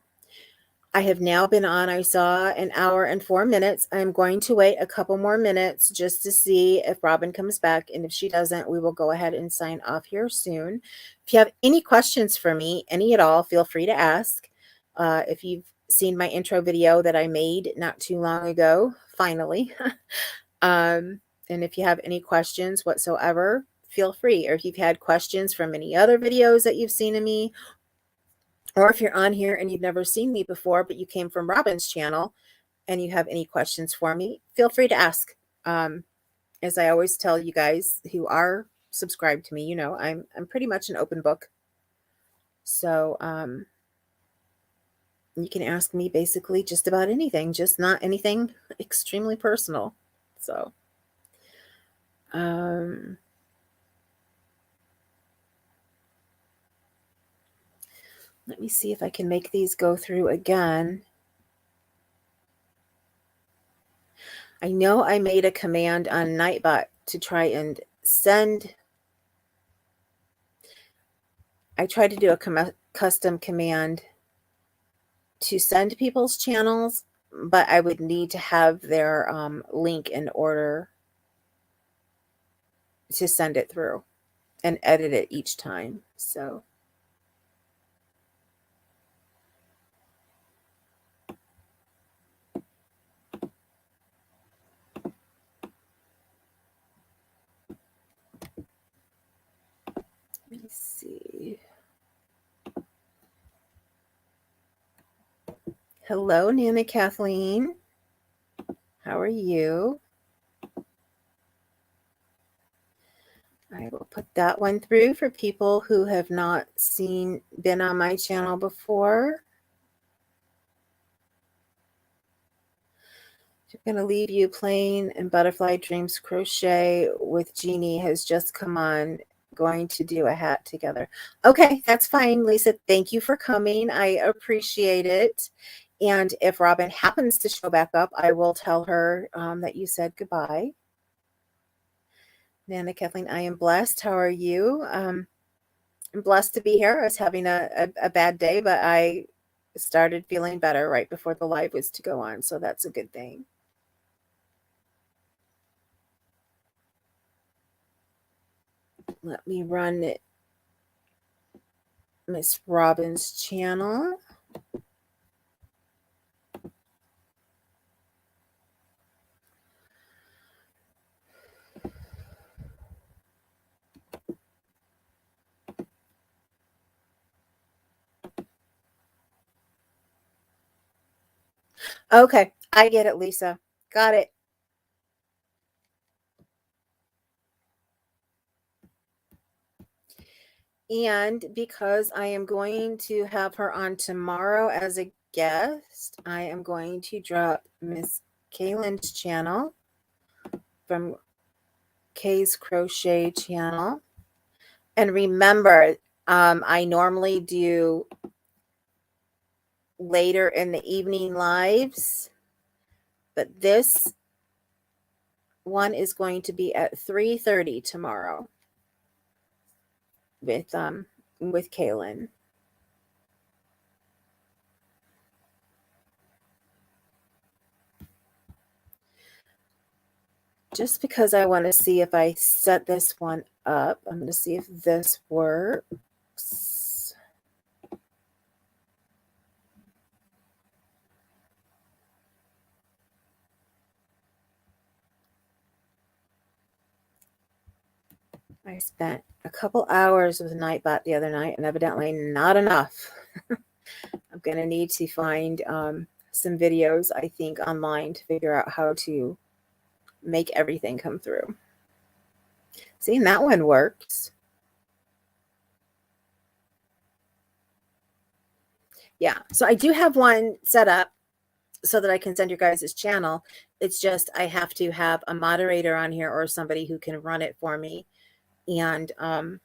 I have now been on, I saw, an hour and 4 minutes. I'm going to wait a couple more minutes just to see if Robin comes back. And if she doesn't, we will go ahead and sign off here soon. If you have any questions for me, any at all, feel free to ask. If you've seen my intro video that I made not too long ago, finally. And if you have any questions whatsoever, feel free. Or if you've had questions from any other videos that you've seen of me, or if you're on here and you've never seen me before, but you came from Robin's channel and you have any questions for me, feel free to ask. As I always tell you guys who are subscribed to me, I'm pretty much an open book. So you can ask me basically just about anything, just not anything extremely personal. So let me see if I can make these go through again. I know I made a command on Nightbot to try and send. I tried to do a custom command to send people's channels, but I would need to have their link in order to send it through and edit it each time. So let me see. Hello, Nana Kathleen. How are you? I will put that one through for people who have not been on my channel before. I'm going to leave you playing and Butterfly Dreams Crochet with Jeannie has just come on, going to do a hat together. Okay, that's fine, Lisa. Thank you for coming. I appreciate it. And if Robin happens to show back up, I will tell her that you said goodbye. Nana Kathleen, I am blessed. How are you? I'm blessed to be here. I was having a bad day, but I started feeling better right before the live was to go on. So that's a good thing. Let me run Miss Robin's channel. Okay, I get it, Lisa. Got it. And because I am going to have her on tomorrow as a guest, I am going to drop Miss Kaylin's channel from Kay's Crochet channel. And remember, I normally do later in the evening lives, but this one is going to be at 3:30 tomorrow with Kaylin. Just because I want to see if I set this one up, I'm going to see if this works. I spent a couple hours with Nightbot the other night, and evidently not enough. I'm going to need to find some videos, I think, online to figure out how to make everything come through. See, and that one works. Yeah, so I do have one set up so that I can send your guys' channel. It's just I have to have a moderator on here or somebody who can run it for me. And or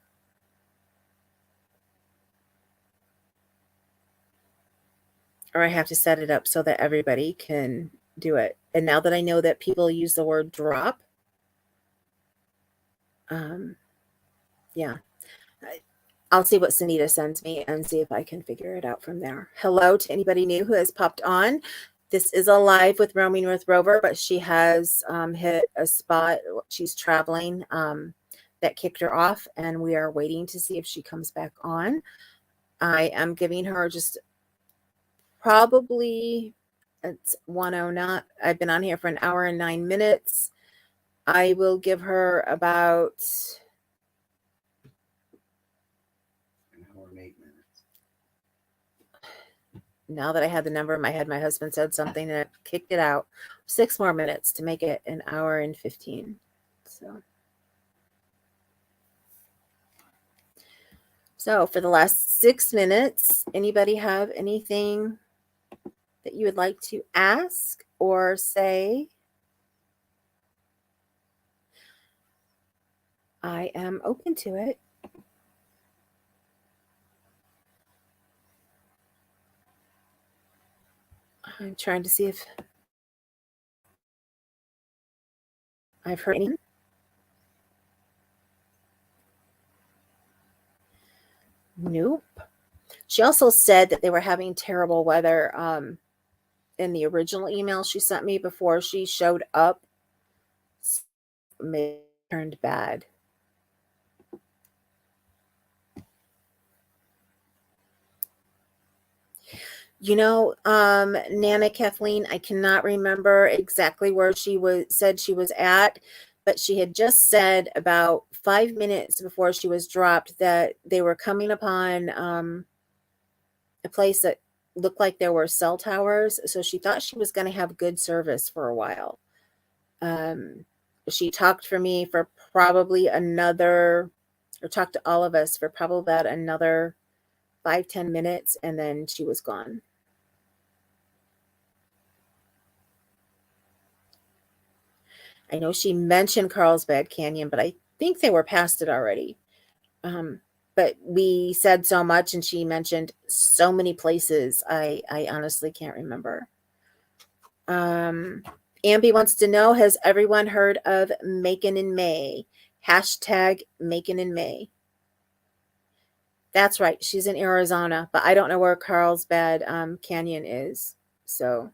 I have to set it up so that everybody can do it. And now that I know that people use the word drop, yeah, I'll see what Sunita sends me and see if I can figure it out from there. Hello to anybody new who has popped on. This is a live with Roaming with Rover, but she has hit a spot. She's traveling that kicked her off, and we are waiting to see if she comes back on. I am giving her just probably, it's 1:09. I've been on here for an hour and 9 minutes. I will give her about an hour and 8 minutes. Now that I had the number in my head, my husband said something and it kicked it out. 6 more minutes to make it an hour and 15. So for the last 6 minutes, anybody have anything that you would like to ask or say? I am open to it. I'm trying to see if I've heard anything. Nope. She also said that they were having terrible weather in the original email she sent me before she showed up. It turned bad. Nana Kathleen, I cannot remember exactly where said she was at, but she had just said about 5 minutes before she was dropped that they were coming upon a place that looked like there were cell towers. So she thought she was going to have good service for a while. She talked for me for probably talked to all of us for probably about another 5-10 minutes, and then she was gone. I know she mentioned Carlsbad Canyon, but I think they were past it already. But we said so much, and she mentioned so many places. I honestly can't remember. Ambi wants to know, has everyone heard of Macon in May? Hashtag Macon in May. That's right. She's in Arizona, but I don't know where Carlsbad Canyon is. So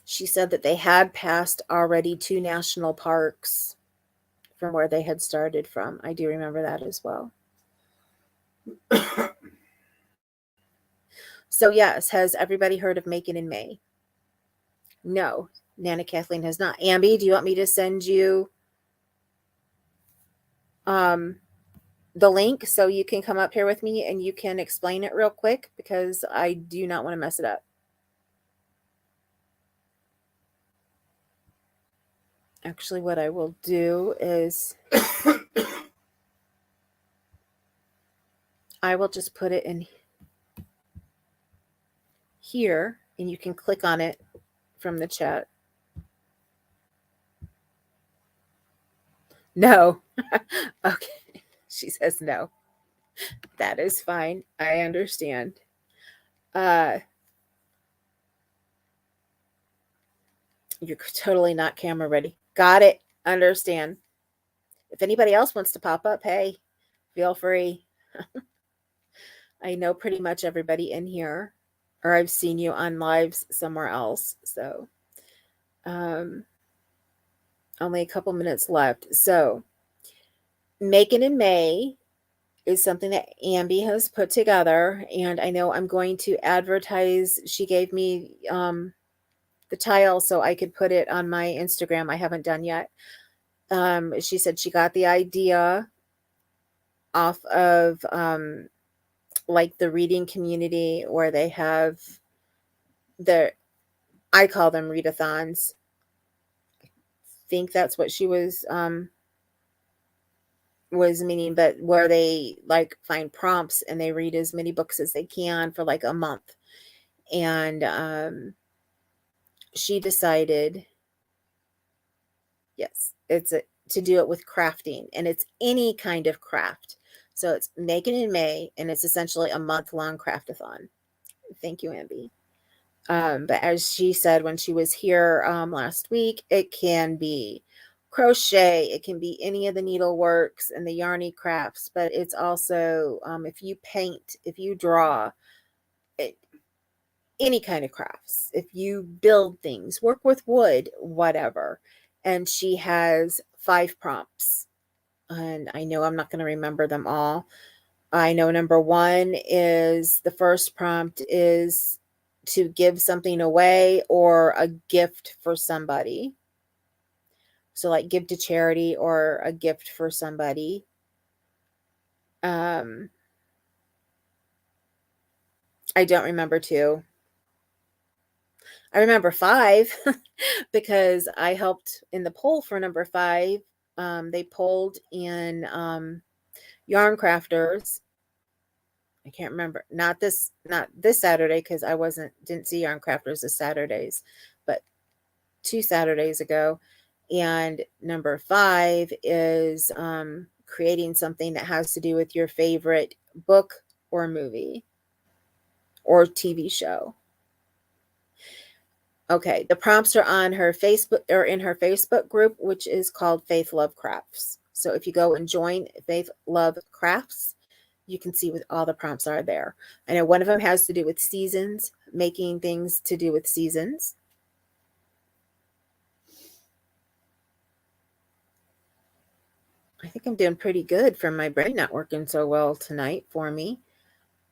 she said that they had passed already 2 national parks from where they had started from. I do remember that as well. So yes, has everybody heard of Macon in May? No, Nana Kathleen has not. Ambi, do you want me to send you the link so you can come up here with me and you can explain it real quick, because I do not want to mess it up. Actually, what I will do is I will just put it in here and you can click on it from the chat. No. Okay. She says no. That is fine. I understand. You're totally not camera ready. Got it. Understand. If anybody else wants to pop up, hey, feel free. I know pretty much everybody in here, or I've seen you on lives somewhere else. So, only a couple minutes left. So, Macon in May is something that Ambi has put together, and I know I'm going to advertise. She gave me the tile so I could put it on my Instagram. I haven't done yet. She said she got the idea off of like the reading community where they have I call them readathons. I think that's what she was meaning, but where they like find prompts and they read as many books as they can for like a month. And she decided, yes, to do it with crafting, and it's any kind of craft. So it's Macon in May, and it's essentially a month-long craftathon. Thank you, Ambi. But as she said when she was here last week, it can be crochet, it can be any of the needleworks and the yarny crafts, but it's also if you paint, if you draw, any kind of crafts, if you build things, work with wood, whatever. And she has 5 prompts, and I know I'm not going to remember them all. I know number 1 is, the first prompt is to give something away or a gift for somebody. So like give to charity or a gift for somebody. I don't remember 2. I remember 5 because I helped in the poll for number 5. They polled in Yarn Crafters. I can't remember. Not this Saturday, because I didn't see Yarn Crafters this Saturdays, but 2 Saturdays ago. And number 5 is creating something that has to do with your favorite book or movie or TV show. Okay, the prompts are on her Facebook or in her Facebook group, which is called Faith Love Crafts. So if you go and join Faith Love Crafts, you can see what all the prompts are there. I know one of them has to do with seasons, making things to do with seasons. I think I'm doing pretty good for my brain not working so well tonight for me.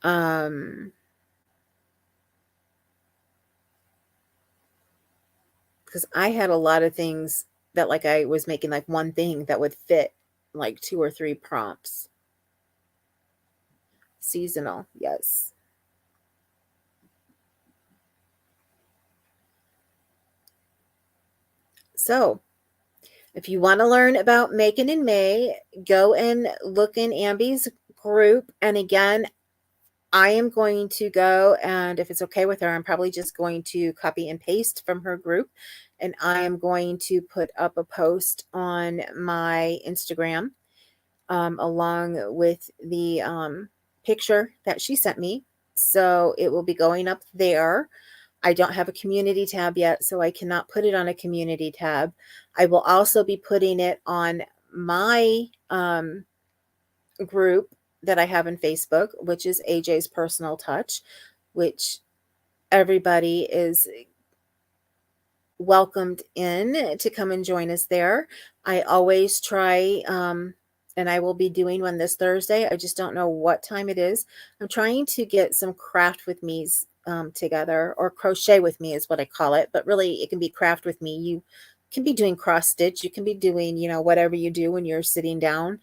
Because I had a lot of things that like I was making like one thing that would fit like 2 or 3 prompts. Seasonal, yes. So if you want to learn about making in May, go and look in Ambi's group. And again, I am going to go, and if it's okay with her, I'm probably just going to copy and paste from her group. And I am going to put up a post on my Instagram along with the picture that she sent me. So it will be going up there. I don't have a community tab yet, so I cannot put it on a community tab. I will also be putting it on my group that I have in Facebook, which is AJ's Personal Touch, which everybody is welcomed in to come and join us there. I always try, and I will be doing one this Thursday. I just don't know what time it is. I'm trying to get some craft with me's together, or crochet with me is what I call it, but really it can be craft with me. You can be doing cross stitch. You can be doing, whatever you do when you're sitting down.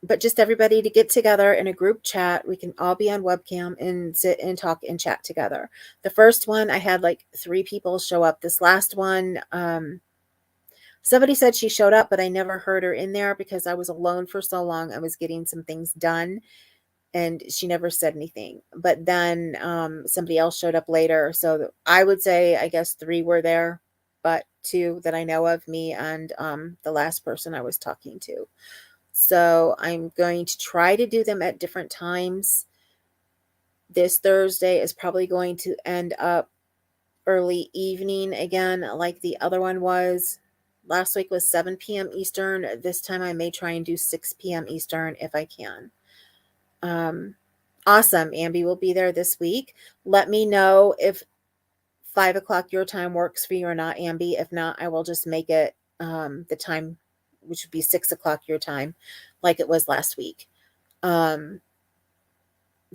But just everybody to get together in a group chat. We can all be on webcam and sit and talk and chat together. The first one, I had like 3 people show up. This last one, somebody said she showed up, but I never heard her in there because I was alone for so long. I was getting some things done and she never said anything. But then somebody else showed up later. So I would say, I guess 3 were there, but 2 that I know of, me and the last person I was talking to. So I'm going to try to do them at different times. This Thursday is probably going to end up early evening again, like the other one was. Last week was 7 p.m. Eastern. This time I may try and do 6 p.m. Eastern if I can. Awesome. Ambi will be there this week. Let me know if 5 o'clock your time works for you or not, Ambi. If not, I will just make it the time, which would be 6 o'clock your time, like it was last week. So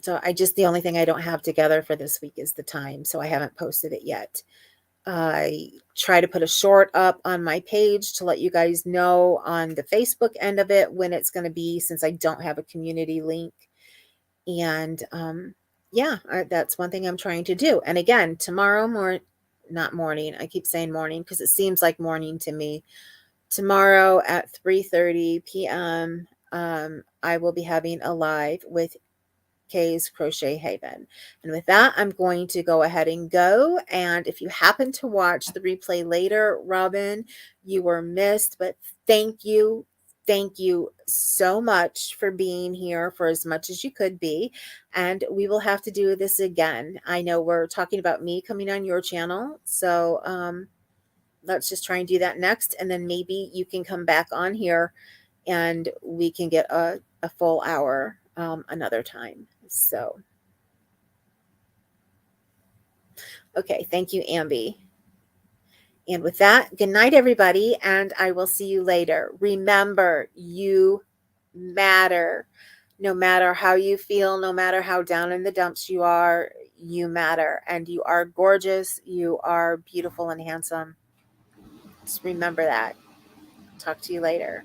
the only thing I don't have together for this week is the time. So I haven't posted it yet. I try to put a short up on my page to let you guys know on the Facebook end of it when it's going to be, since I don't have a community link. And that's one thing I'm trying to do. And again, tomorrow not morning. I keep saying morning because it seems like morning to me. Tomorrow at 3:30 p.m. I will be having a live with Kay's Crochet Haven. And with that, I'm going to go ahead and go. And if you happen to watch the replay later, Robin, you were missed, but thank you. Thank you so much for being here for as much as you could be. And we will have to do this again. I know we're talking about me coming on your channel. So let's just try and do that next. And then maybe you can come back on here and we can get a full hour another time. So, okay. Thank you, Ambi. And with that, good night, everybody. And I will see you later. Remember, you matter. No matter how you feel, no matter how down in the dumps you are, you matter. And you are gorgeous. You are beautiful and handsome. Just remember that. Talk to you later.